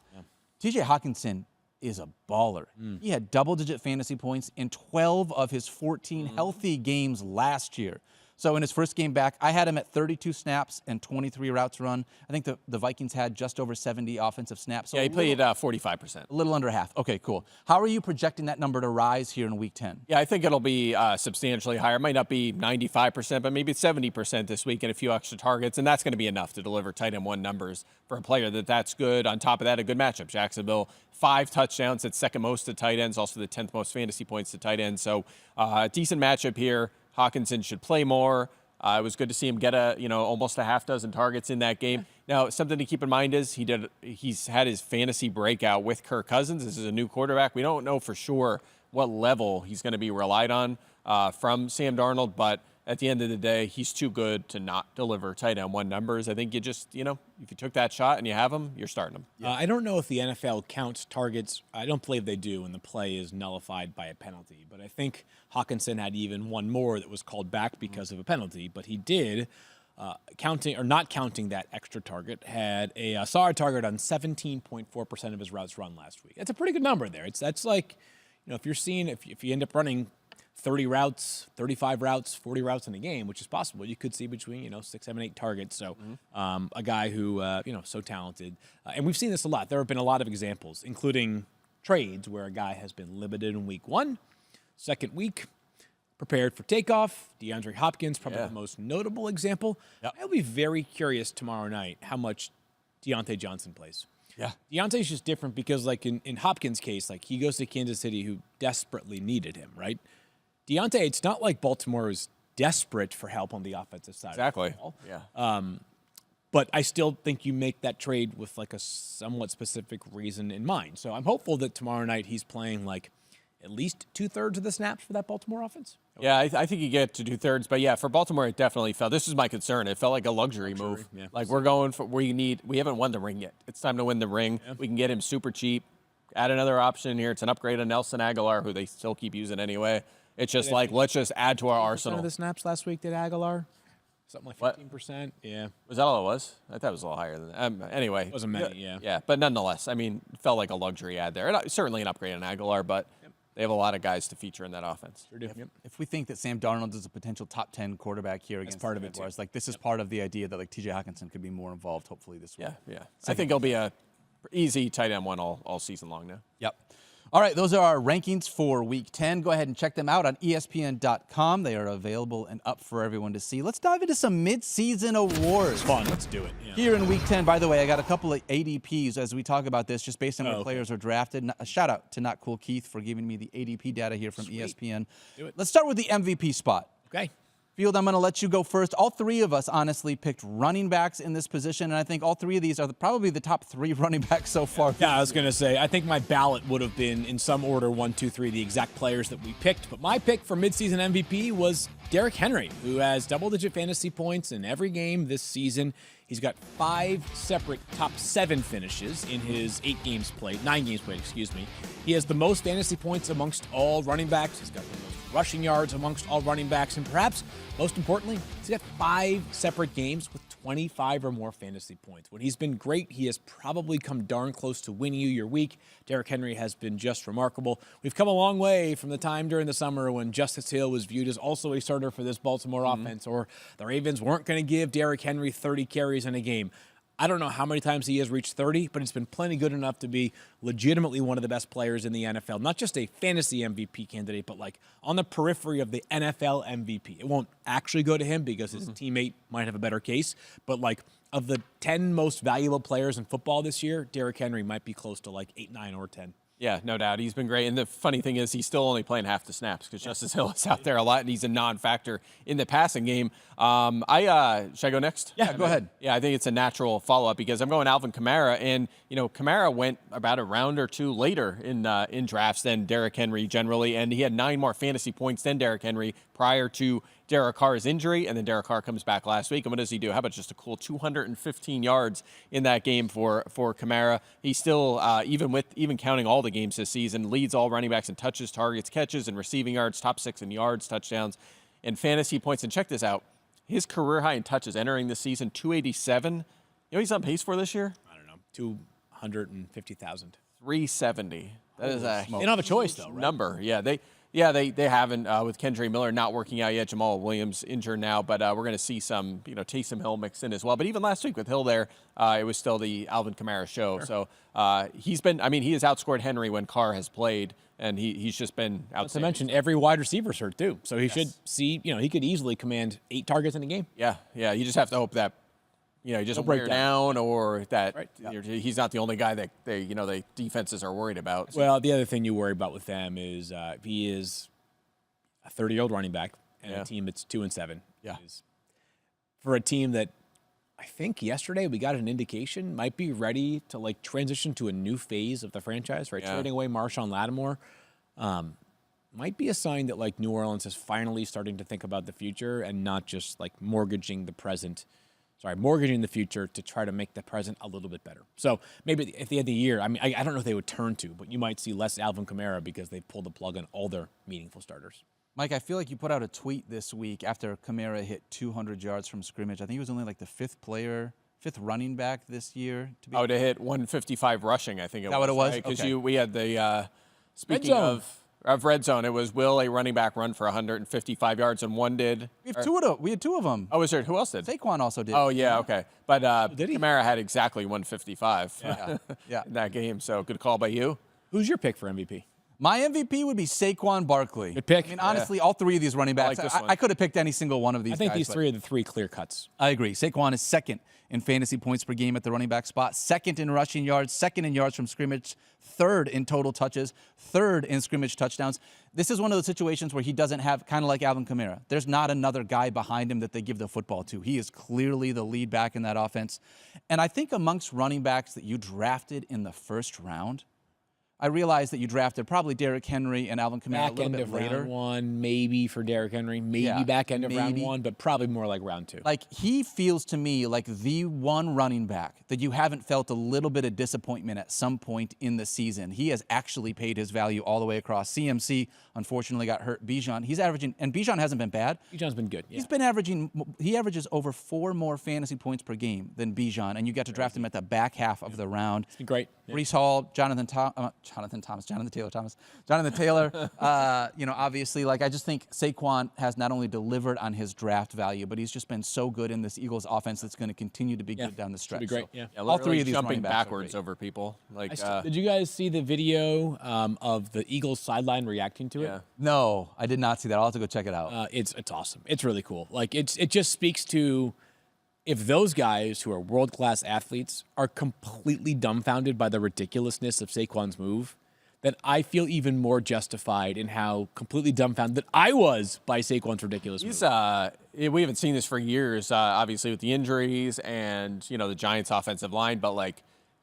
TJ Hawkinson is a baller. He had double-digit fantasy points in 12 of his 14 healthy games last year. So in his first game back, I had him at 32 snaps and 23 routes run. I think the Vikings had just over 70 offensive snaps. So yeah, he played 45%. A little under half. Okay, cool. How are you projecting that number to rise here in Week 10? Yeah, I think it'll be substantially higher. It might not be 95%, but maybe 70% this week and a few extra targets, and that's going to be enough to deliver tight end 1 numbers for a player that's good. On top of that, a good matchup. Jacksonville, 5 touchdowns. It's second most to tight ends, also the 10th most fantasy points to tight ends. So a decent matchup here. Hawkinson should play more. It was good to see him get almost a half dozen targets in that game. Now, something to keep in mind is he's had his fantasy breakout with Kirk Cousins. This is a new quarterback. We don't know for sure what level he's going to be relied on from Sam Darnold, but at the end of the day, he's too good to not deliver tight end 1 numbers. I think you just, if you took that shot and you have him, you're starting him. I don't know if the NFL counts targets. I don't believe they do, and the play is nullified by a penalty. But I think Hawkinson had even one more that was called back because of a penalty. But he did, not counting that extra target, had a saw a target on 17.4% of his routes run last week. That's a pretty good number there. That's like, if you end up running 30 routes, 35 routes, 40 routes in a game, which is possible. You could see between, 6, 7, 8 targets. So a guy who, so talented. And we've seen this a lot. There have been a lot of examples, including trades where a guy has been limited in week 1, second week, prepared for takeoff. DeAndre Hopkins, probably the most notable example. Yep. I'll be very curious tomorrow night how much Deontay Johnson plays. Yeah. Deontay's just different because, like, in Hopkins' case, like, he goes to Kansas City who desperately needed him, right? Deontay, it's not like Baltimore is desperate for help on the offensive side. Exactly. Of the ball. Yeah. But I still think you make that trade with like a somewhat specific reason in mind. So I'm hopeful that tomorrow night he's playing like at least 2/3 of the snaps for that Baltimore offense. Yeah, I think you get to 2/3. But yeah, for Baltimore, it definitely felt. This is my concern. It felt like a luxury move. Yeah. Like we're going for we haven't won the ring yet. It's time to win the ring. Yeah. We can get him super cheap. Add another option in here. It's an upgrade on Nelson Aguilar, who they still keep using anyway. It's just like, let's just add to our arsenal. Of the snaps last week did Aguilar? Something like 15%? Yeah. Was that all it was? I thought it was a little higher than that. Anyway. It wasn't many, yeah. Yeah, but nonetheless, I mean, it felt like a luxury ad there. And certainly an upgrade on Aguilar, but they have a lot of guys to feature in that offense. Sure do. If we think that Sam Darnold is a potential top 10 quarterback here against part of it, Jaguars, like this is part of the idea that like TJ Hawkinson could be more involved hopefully this week. Yeah. I think he'll be a easy tight end 1 all season long now. Yep. All right, those are our rankings for Week 10. Go ahead and check them out on ESPN.com. They are available and up for everyone to see. Let's dive into some mid-season awards. It's fun. Let's do it. Yeah. Here in Week 10, by the way, I got a couple of ADPs as we talk about this, just based on where players are drafted. A shout-out to Not Cool Keith for giving me the ADP data here from ESPN. Do it. Let's start with the MVP spot. Okay. Field, I'm going to let you go first. All 3 of us honestly picked running backs in this position, and I think all 3 of these are probably the top 3 running backs so far. Yeah, I was going to say, I think my ballot would have been in some order 1, 2, 3, the exact players that we picked. But my pick for midseason MVP was Derrick Henry, who has double-digit fantasy points in every game this season. He's got 5 separate top 7 finishes in his 9 games played, excuse me. He has the most fantasy points amongst all running backs. He's got the most rushing yards amongst all running backs. And perhaps most importantly, he's got 5 separate games with 25 or more fantasy points. When he's been great, he has probably come darn close to winning you your week. Derrick Henry has been just remarkable. We've come a long way from the time during the summer when Justice Hill was viewed as also a starter for this Baltimore offense, or the Ravens weren't going to give Derrick Henry 30 carries in a game. I don't know how many times he has reached 30, but it's been plenty good enough to be legitimately one of the best players in the NFL. Not just a fantasy MVP candidate, but like on the periphery of the NFL MVP. It won't actually go to him because his teammate might have a better case, but like of the 10 most valuable players in football this year, Derrick Henry might be close to like 8, 9, or 10. Yeah, no doubt. He's been great. And the funny thing is he's still only playing half the snaps because Justice Hill is out there a lot, and he's a non-factor in the passing game. Should I go next? Yeah, go ahead. Yeah, I think it's a natural follow-up because I'm going Alvin Kamara. And, Kamara went about a round or two later in drafts than Derrick Henry generally, and he had 9 more fantasy points than Derrick Henry prior to Derek Carr's injury, and then Derek Carr comes back last week. And what does he do? How about just a cool 215 yards in that game for Kamara? He's still, even counting all the games this season, leads all running backs in touches, targets, catches, and receiving yards, top 6 in yards, touchdowns, and fantasy points. And check this out. His career high in touches entering this season, 287. You know what he's on pace for this year? I don't know, 250,000. 370. That is a They don't have a choice, though, right? number. Yeah, they haven't with Kendra Miller not working out yet. Jamal Williams injured now, but we're going to see some, Taysom Hill mixed in as well. But even last week with Hill there, it was still the Alvin Kamara show. Sure. So he has outscored Henry when Carr has played, and he's just been outstanding. Not to mention every wide receiver's hurt too, so he should see, he could easily command 8 targets in a game. Yeah. You just have to hope that he doesn't wear down, or that he's not the only guy that the defenses are worried about. So. Well, the other thing you worry about with them is he is a 30-year-old running back and a team that's 2-7. Yeah. For a team that I think yesterday we got an indication might be ready to transition to a new phase of the franchise, right? Yeah. Trading away Marshon, Lattimore. Might be a sign that New Orleans is finally starting to think about the future and not just mortgaging the future to try to make the present a little bit better. So maybe at the end of the year, I don't know if they would turn to, but you might see less Alvin Kamara because they've pulled the plug on all their meaningful starters. Mike, I feel like you put out a tweet this week after Kamara hit 200 yards from scrimmage. I think he was only the 5th running back this year. To hit 155 rushing, I think it was. Is that what it was? Because okay. We had the, speaking of red zone, it was will a running back run for 155 yards, and one did. We had 2 of them. Oh, was there? Who else did? Saquon also did. Oh, yeah, okay. But Kamara had exactly 155 in that game, so good call by you. Who's your pick for MVP? My MVP would be Saquon Barkley. Good pick. Honestly, all 3 of these running backs, I could have picked any single one of these guys. I think these 3 are the 3 clear cuts. I agree. Saquon is 2nd in fantasy points per game at the running back spot, 2nd in rushing yards, 2nd in yards from scrimmage, 3rd in total touches, 3rd in scrimmage touchdowns. This is one of those situations where he doesn't have, kind of like Alvin Kamara, there's not another guy behind him that they give the football to. He is clearly the lead back in that offense. And I think amongst running backs that you drafted in the 1st round, I realize that you drafted probably Derrick Henry and Alvin Kamara a little bit later. Back end of round 1, maybe for Derrick Henry, maybe back end of round 1, but probably more like round 2. He feels to me like the one running back that you haven't felt a little bit of disappointment at some point in the season. He has actually paid his value all the way across. CMC, unfortunately, got hurt. Bijan, he's averaging, and Bijan hasn't been bad. Bijan's been good. Yeah. He averages over 4 more fantasy points per game than Bijan, and you got to draft him at the back half of the round. It's been great. Breece Hall, Jonathan Taylor, obviously, I just think Saquon has not only delivered on his draft value, but he's just been so good in this Eagles offense that's going to continue to be good down the stretch. Should be great, All 3 of these jumping running backs backwards over people. Did you guys see the video of the Eagles sideline reacting to it? Yeah. No, I did not see that. I'll have to go check it out. It's awesome. It's really cool. It just speaks to if those guys who are world-class athletes are completely dumbfounded by the ridiculousness of Saquon's move, then I feel even more justified in how completely dumbfounded that I was by Saquon's ridiculous move. We haven't seen this for years, obviously with the injuries and the Giants' offensive line, but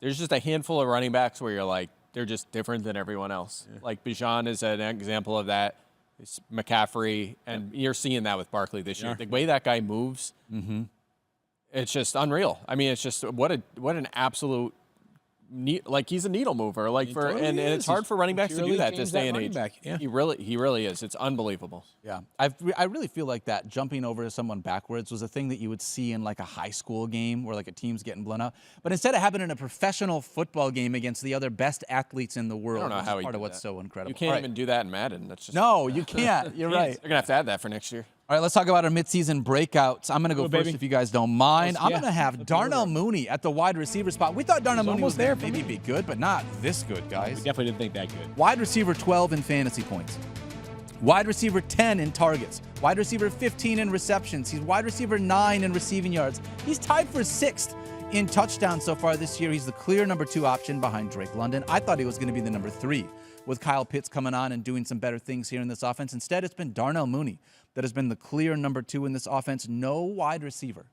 there's just a handful of running backs where you're they're just different than everyone else. Yeah. Bijan is an example of that. It's McCaffrey, and you're seeing that with Barkley this year. The way that guy moves. Mm-hmm. It's just unreal. It's just what an absolute he's a needle mover. And it's hard for running backs to do that this day and age. Yeah. He really is. It's unbelievable. Yeah, I really feel like that jumping over to someone backwards was a thing that you would see in a high school game where a team's getting blown up. But instead it happened in a professional football game against the other best athletes in the world. I don't know how part of what's so incredible. You can't even do that in Madden. That's just no, you can't. You're right. They're gonna have to add that for next year. All right, let's talk about our midseason breakouts. I'm going to go first if you guys don't mind. I'm going to have Darnell Mooney at the wide receiver spot. We thought Darnell Mooney was there, maybe be good, but not this good, guys. We definitely didn't think that good. Wide receiver 12 in fantasy points. Wide receiver 10 in targets. Wide receiver 15 in receptions. He's wide receiver 9 in receiving yards. He's tied for 6th In touchdowns so far this year, he's the clear number 2 option behind Drake London. I thought he was going to be the number 3 with Kyle Pitts coming on and doing some better things here in this offense. Instead, it's been Darnell Mooney that has been the clear number 2 in this offense. No wide receiver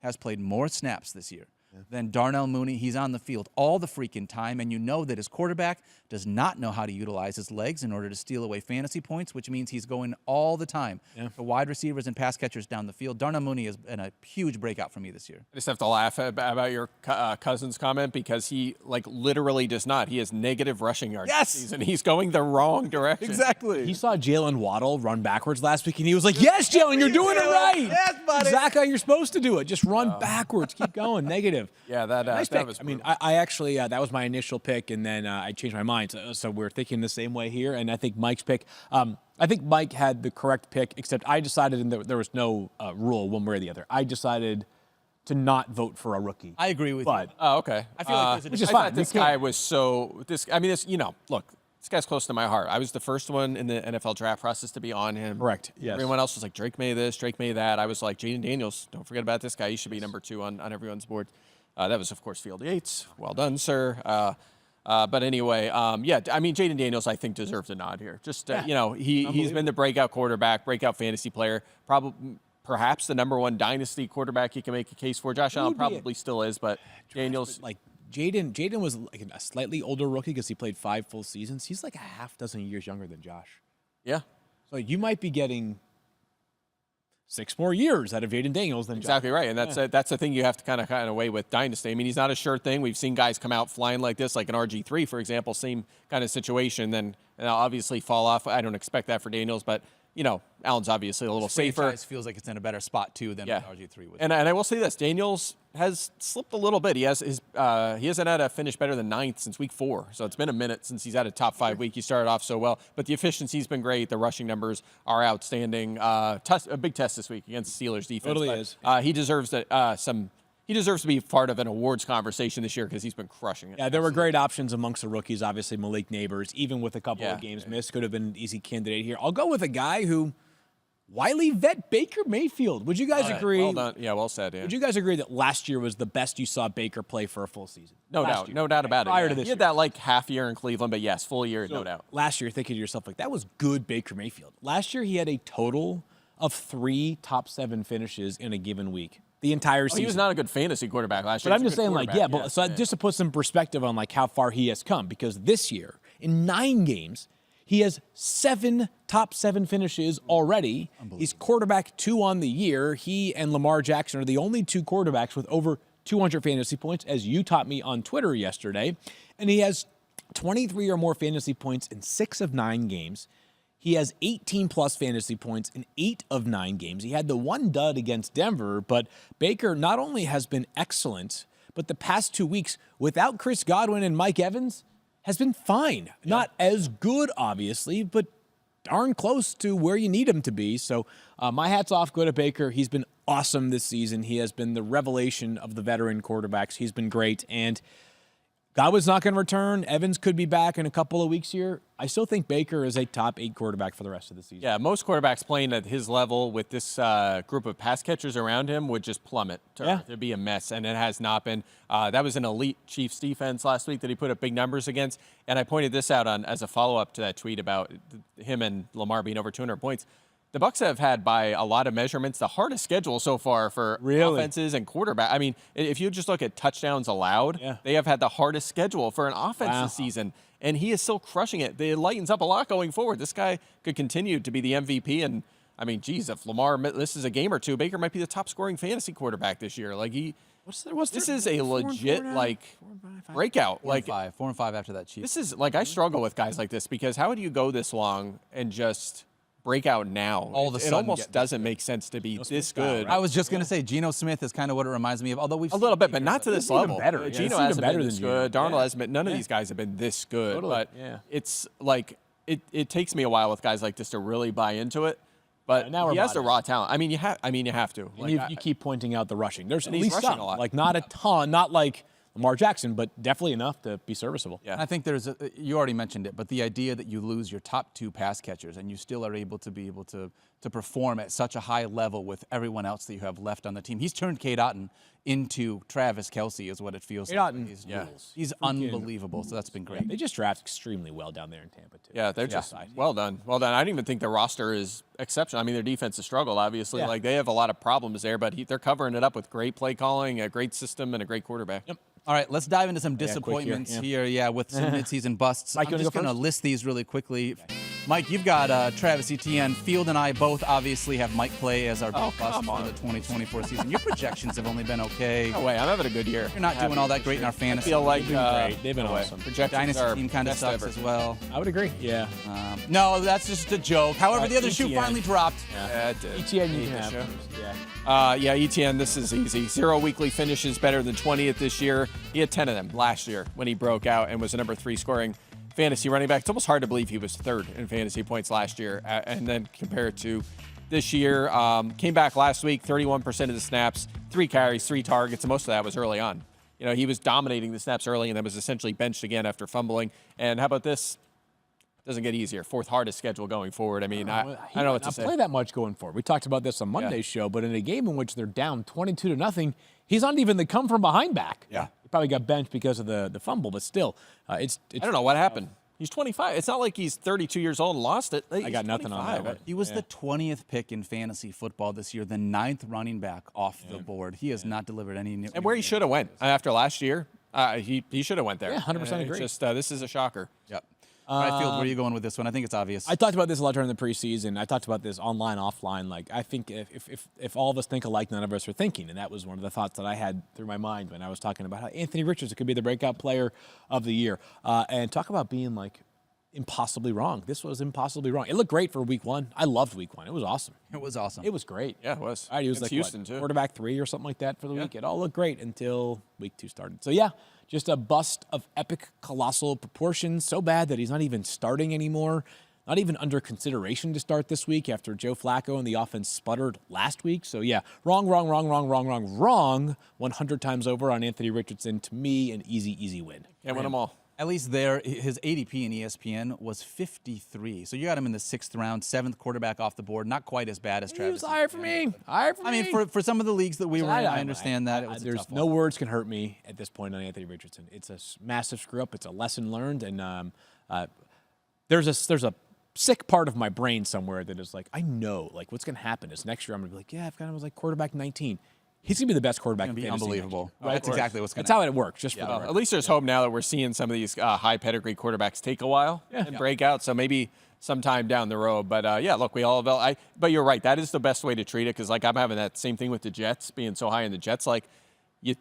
has played more snaps this year than Darnell Mooney. He's on the field all the freaking time, and you know that his quarterback does not know how to utilize his legs in order to steal away fantasy points, which means he's going all the time to wide receivers and pass catchers down the field. Darnell Mooney has been a huge breakout for me this year. I just have to laugh about your cousin's comment because he literally does not. He has negative rushing yards this season. He's going the wrong direction. Exactly. He saw Jalen Waddle run backwards last week, and he was like, yes, Jalen, you're doing it right. Yes, buddy. Exactly how you're supposed to do it. Just run backwards. Keep going. Negative. Yeah, that was. I mean, I actually that was my initial pick, and then I changed my mind. So we're thinking the same way here. And I think Mike's pick. I think Mike had the correct pick, except I decided, and there was no rule one way or the other. I decided to not vote for a rookie. I agree with you. Oh, okay. I feel like which is fine. This guy was so. I mean, look. This guy's close to my heart. I was the first one in the NFL draft process to be on him. Correct. Yes. Everyone else was like, Drake May this, Drake May that. I was like, Jaden Daniels, don't forget about this guy. He should be number 2 on everyone's board. That was, of course, Field Yates. Well done, sir. But anyway, yeah, I mean, Jaden Daniels, I think, deserves a nod here. Just, he's been the breakout quarterback, breakout fantasy player, perhaps the number 1 dynasty quarterback you can make a case for. Josh Allen probably still is, but Daniels. Jaden was like a slightly older rookie because he played 5 full seasons. He's like a half dozen years younger than Josh. Yeah. So you might be getting 6 more years out of Jaden Daniels than Josh. Exactly right, and that's the thing you have to kind of weigh with dynasty. I mean, he's not a sure thing. We've seen guys come out flying like this, like an RG3, for example, same kind of situation, then obviously fall off. I don't expect that for Daniels, but Allen's obviously a little safer. Franchise feels like it's in a better spot too than RG3 was. And I will say this: Daniels has slipped a little bit. He hasn't had a finish better than 9th since week 4. So it's been a minute since he's had a top 5 week. He started off so well, but the efficiency's been great. The rushing numbers are outstanding. A big test this week against the Steelers defense. Totally is. He deserves He deserves to be part of an awards conversation this year because he's been crushing it. Yeah, there were great options amongst the rookies. Obviously, Malik Neighbors, even with a couple of games missed, could have been an easy candidate here. I'll go with a guy who, wily vet Baker Mayfield. Would you guys agree? Well done. Yeah, well said. Yeah. Would you guys agree that last year was the best you saw Baker play for a full season? No doubt. No doubt about it. Prior to this he had that half year in Cleveland, but yes, full year, no doubt. Last year, thinking to yourself, that was good Baker Mayfield. Last year, he had a total of 3 top 7 finishes in a given week. The entire season. He was not a good fantasy quarterback last year. But I'm just saying, just to put some perspective on how far he has come, because this year, in 9 games, he has 7 top 7 finishes already. He's quarterback 2 on the year. He and Lamar Jackson are the only 2 quarterbacks with over 200 fantasy points, as you taught me on Twitter yesterday. And he has 23 or more fantasy points in 6 of 9 games. He has 18-plus fantasy points in 8 of 9 games. He had the 1 dud against Denver, but Baker not only has been excellent, but the past 2 weeks, without Chris Godwin and Mike Evans, has been fine. Yeah. Not as good, obviously, but darn close to where you need him to be. So my hat's off, go to Baker. He's been awesome this season. He has been the revelation of the veteran quarterbacks. He's been great, and Godwin's not going to return. Evans could be back in a couple of weeks here. I still think Baker is a top 8 quarterback for the rest of the season. Yeah, most quarterbacks playing at his level with this group of pass catchers around him would just plummet. It'd be a mess, and it has not been. That was an elite Chiefs defense last week that he put up big numbers against, and I pointed this out as a follow-up to that tweet about him and Lamar being over 200 points. The Bucs have had, by a lot of measurements, the hardest schedule so far for offenses and quarterback. I mean, if you just look at touchdowns allowed, they have had the hardest schedule for an offense this season, and he is still crushing it. It lightens up a lot going forward. This guy could continue to be the MVP, and I mean, geez, if Lamar misses a game or two, Baker might be the top-scoring fantasy quarterback this year. This is a legit breakout. 4 and 5 after that Chiefs. This is I struggle with guys like this because how would you go this long and just break out now? It almost doesn't make sense to be this good. I was just going to say, Geno Smith is kind of what it reminds me of, although we've a little bit, but not to this level. Better. Geno hasn't been this good. Darnold hasn't been. None of these guys have been this good. Totally. But it's it takes me a while with guys like this to really buy into it. But now he has the raw talent. I mean, you have to. You keep pointing out the rushing. There's at least rushing some. A lot. Not a ton, not like Lamar Jackson, but definitely enough to be serviceable. Yeah. And I think you already mentioned it, but the idea that you lose your top 2 pass catchers and you still are able to perform at such a high level with everyone else that you have left on the team. He's turned Cade Otton into Travis Kelce is what it feels like. He's unbelievable, so that's been great. They just draft extremely well down there in Tampa, too. Yeah, they're just well done. Well done. I don't even think the roster is exceptional. I mean, their defense has struggled, obviously. Like, they have a lot of problems there, but they're covering it up with great play calling, a great system, and a great quarterback. Yep. All right, let's dive into some disappointments here, with some midseason busts. Mike, I'm just going to list these really quickly. Mike, you've got Travis Etienne. Field and I both obviously have Mike Clay as our bust for the 2024 season. Your projections have only been okay. No way, I'm having a good year. You're not doing all that great in our fantasy. I feel like they've been awesome. Dynasty team kind of sucks as well. I would agree. Yeah. No, that's just a joke. However, the other shoe finally dropped. Yeah, it did. ETN, you can have. ETN, this is easy. 0 weekly finishes, better than 20th this year. He had 10 of them last year when he broke out and was the number 3 scoring fantasy running back. It's almost hard to believe he was 3rd in fantasy points last year, and then compare it to this year. Came back last week, 31% of the snaps, 3 carries, 3 targets, and most of that was early on. You know, he was dominating the snaps early and then was essentially benched again after fumbling. And how about this? Doesn't get easier. 4th hardest schedule going forward. I mean, I don't know what to say. Play that much going forward. We talked about this on Monday's show, but in a game in which they're down 22-0, he's not even the come from behind back. Yeah. He probably got benched because of the fumble, but still, it's I don't know what happened. He's 25. It's not like he's 32 years old and lost it. I got nothing on that one. He was the 20th pick in fantasy football this year, the 9th running back off the board. He has not delivered any new. And where he should have went after last year, he should have went there. Yeah, 100% agree. Just this is a shocker. Yep. All right, Field, where are you going with this one? I think it's obvious. I talked about this a lot during the preseason. I talked about this online, offline. Like, I think if all of us think alike, none of us are thinking. And that was one of the thoughts that I had through my mind when I was talking about how Anthony Richardson could be the breakout player of the year. And talk about being, like, impossibly wrong. This was impossibly wrong. It looked great for week 1. I loved week 1. It was awesome. It was awesome. It was great. Yeah, it was. All right, he was Against like Houston, too. quarterback 3 or something like that for the week. It all looked great until week 2 started. So, yeah, just a bust of epic, colossal proportions. So bad that he's not even starting anymore. Not even under consideration to start this week after Joe Flacco and the offense sputtered last week. So, yeah, wrong 100 times over on Anthony Richardson. To me, an easy win. Can't win them all. At least there, his ADP in ESPN was 53. So you got him in the 6th round, 7th quarterback off the board. Not quite as bad as Travis. He was higher for me. I mean, for some of the leagues that we were in, I understand that. It was there's no words can hurt me at this point on Anthony Richardson. It's a massive screw up. It's a lesson learned, and there's a sick part of my brain somewhere that is like, I know, like, what's going to happen is next year I'm going to be like, yeah, I've got him as like quarterback 19. He's going to be the best quarterback in fantasy. Unbelievable. Right? That's exactly what's going to happen. That's how it works, just for the record. At least there's hope now that we're seeing some of these high pedigree quarterbacks take a while and break out. So maybe sometime down the road. But, look, we all but you're right. That is the best way to treat it because, like, I'm having that same thing with the Jets, being so high in the Jets. Like, you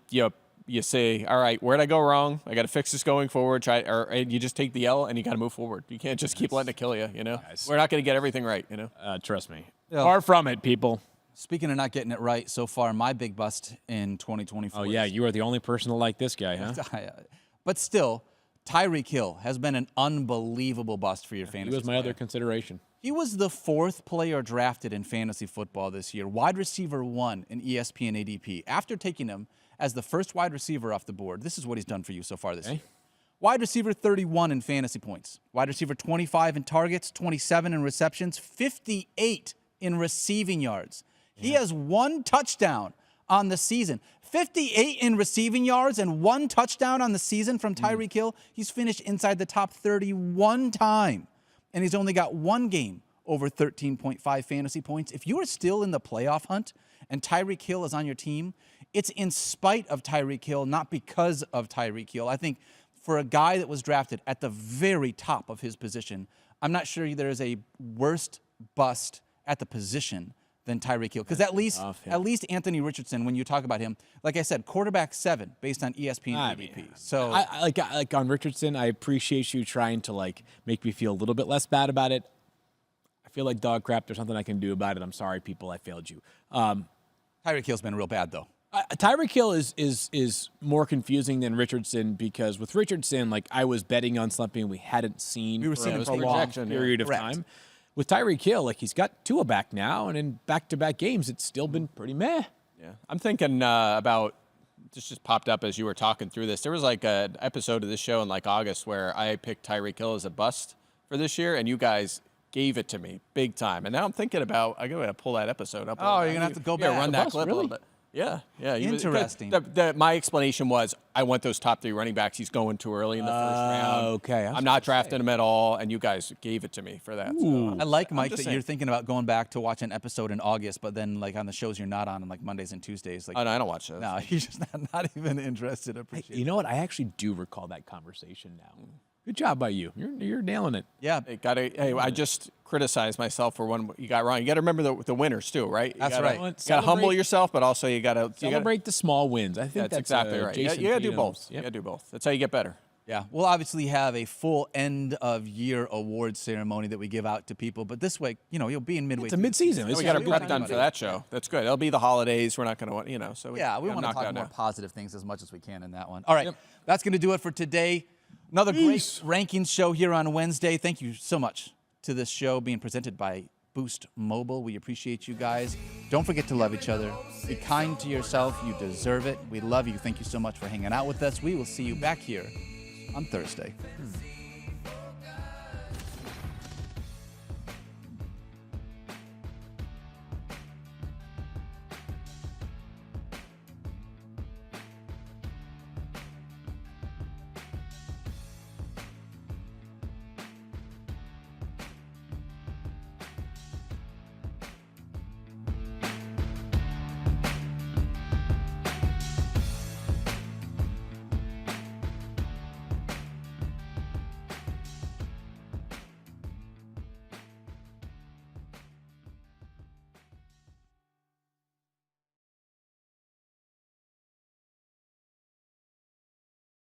say, all right, where'd I go wrong? I got to fix this going forward. And you just take the L and you got to move forward. You can't just keep letting it kill you, We're not going to get everything right, Trust me. Far from it, people. Speaking of not getting it right, so far, my big bust in 2024. Oh, yeah, you are the only person to like this guy, huh? But still, Tyreek Hill has been an unbelievable bust for your fantasy. He was my other consideration. He was the 4th player drafted in fantasy football this year, wide receiver 1 in ESPN ADP. After taking him as the first wide receiver off the board, this is what he's done for you so far this year. Wide receiver 31 in fantasy points. Wide receiver 25 in targets, 27 in receptions, 58 in receiving yards. He has 1 touchdown on the season. 58 in receiving yards and 1 touchdown on the season from Tyreek Hill. He's finished inside the top 31 time. And he's only got 1 game over 13.5 fantasy points. If you are still in the playoff hunt and Tyreek Hill is on your team, it's in spite of Tyreek Hill, not because of Tyreek Hill. I think for a guy that was drafted at the very top of his position, I'm not sure there is a worse bust at the position than Tyreek Hill. Because at least Anthony Richardson, when you talk about him, like I said, quarterback 7 based on ESPN ADP. So I like on Richardson, I appreciate you trying to like make me feel a little bit less bad about it. I feel like dog crap. There's nothing I can do about it. I'm sorry, people. I failed you. Tyreek Hill's been real bad, though. Tyreek Hill is more confusing than Richardson because with Richardson, like I was betting on something we hadn't seen for a long period of time. With Tyreek Hill, like he's got Tua back now, and in back-to-back games, it's still been pretty meh. Yeah, I'm thinking about this just popped up as you were talking through this. There was like an episode of this show in like August where I picked Tyreek Hill as a bust for this year, and you guys gave it to me big time. And now I'm thinking about I got to pull that episode up. Oh, you're gonna have to go back run that clip a little bit. Yeah. Interesting. My explanation was I want those top 3 running backs. He's going too early in the first round. Okay. I'm not drafting him at all, and you guys gave it to me for that. So I like, Mike, that saying. you're thinking about going back to watch an episode in August, but then like on the shows you're not on like Mondays and Tuesdays. Like, Oh, no, I don't watch those. no, you're just not even interested. I appreciate You know what? I actually do recall that conversation now. Good job by you. You're nailing it. Yeah. I just criticized myself for one you got wrong. You got to remember the winners too, right? That's right. You got to humble yourself, but also you got to Celebrate the small wins. I think That's exactly right. Jason You got to do Tatum's- both. Yep. You got to do both. That's how you get better. Yeah, we'll obviously have a full end of year award ceremony that we give out to people, but this week, you'll be in midway. It's a mid-season. We got a prep done for that show. That's good. It'll be the holidays. We're not going to, so We got want to knock talk that more down. positive things as much as we can in that one. All right, that's going to do it for today. Another great rankings show here on Wednesday. Thank you so much to this show being presented by Boost Mobile. We appreciate you guys. Don't forget to love each other. Be kind to yourself. You deserve it. We love you. Thank you so much for hanging out with us. We will see you back here on Thursday.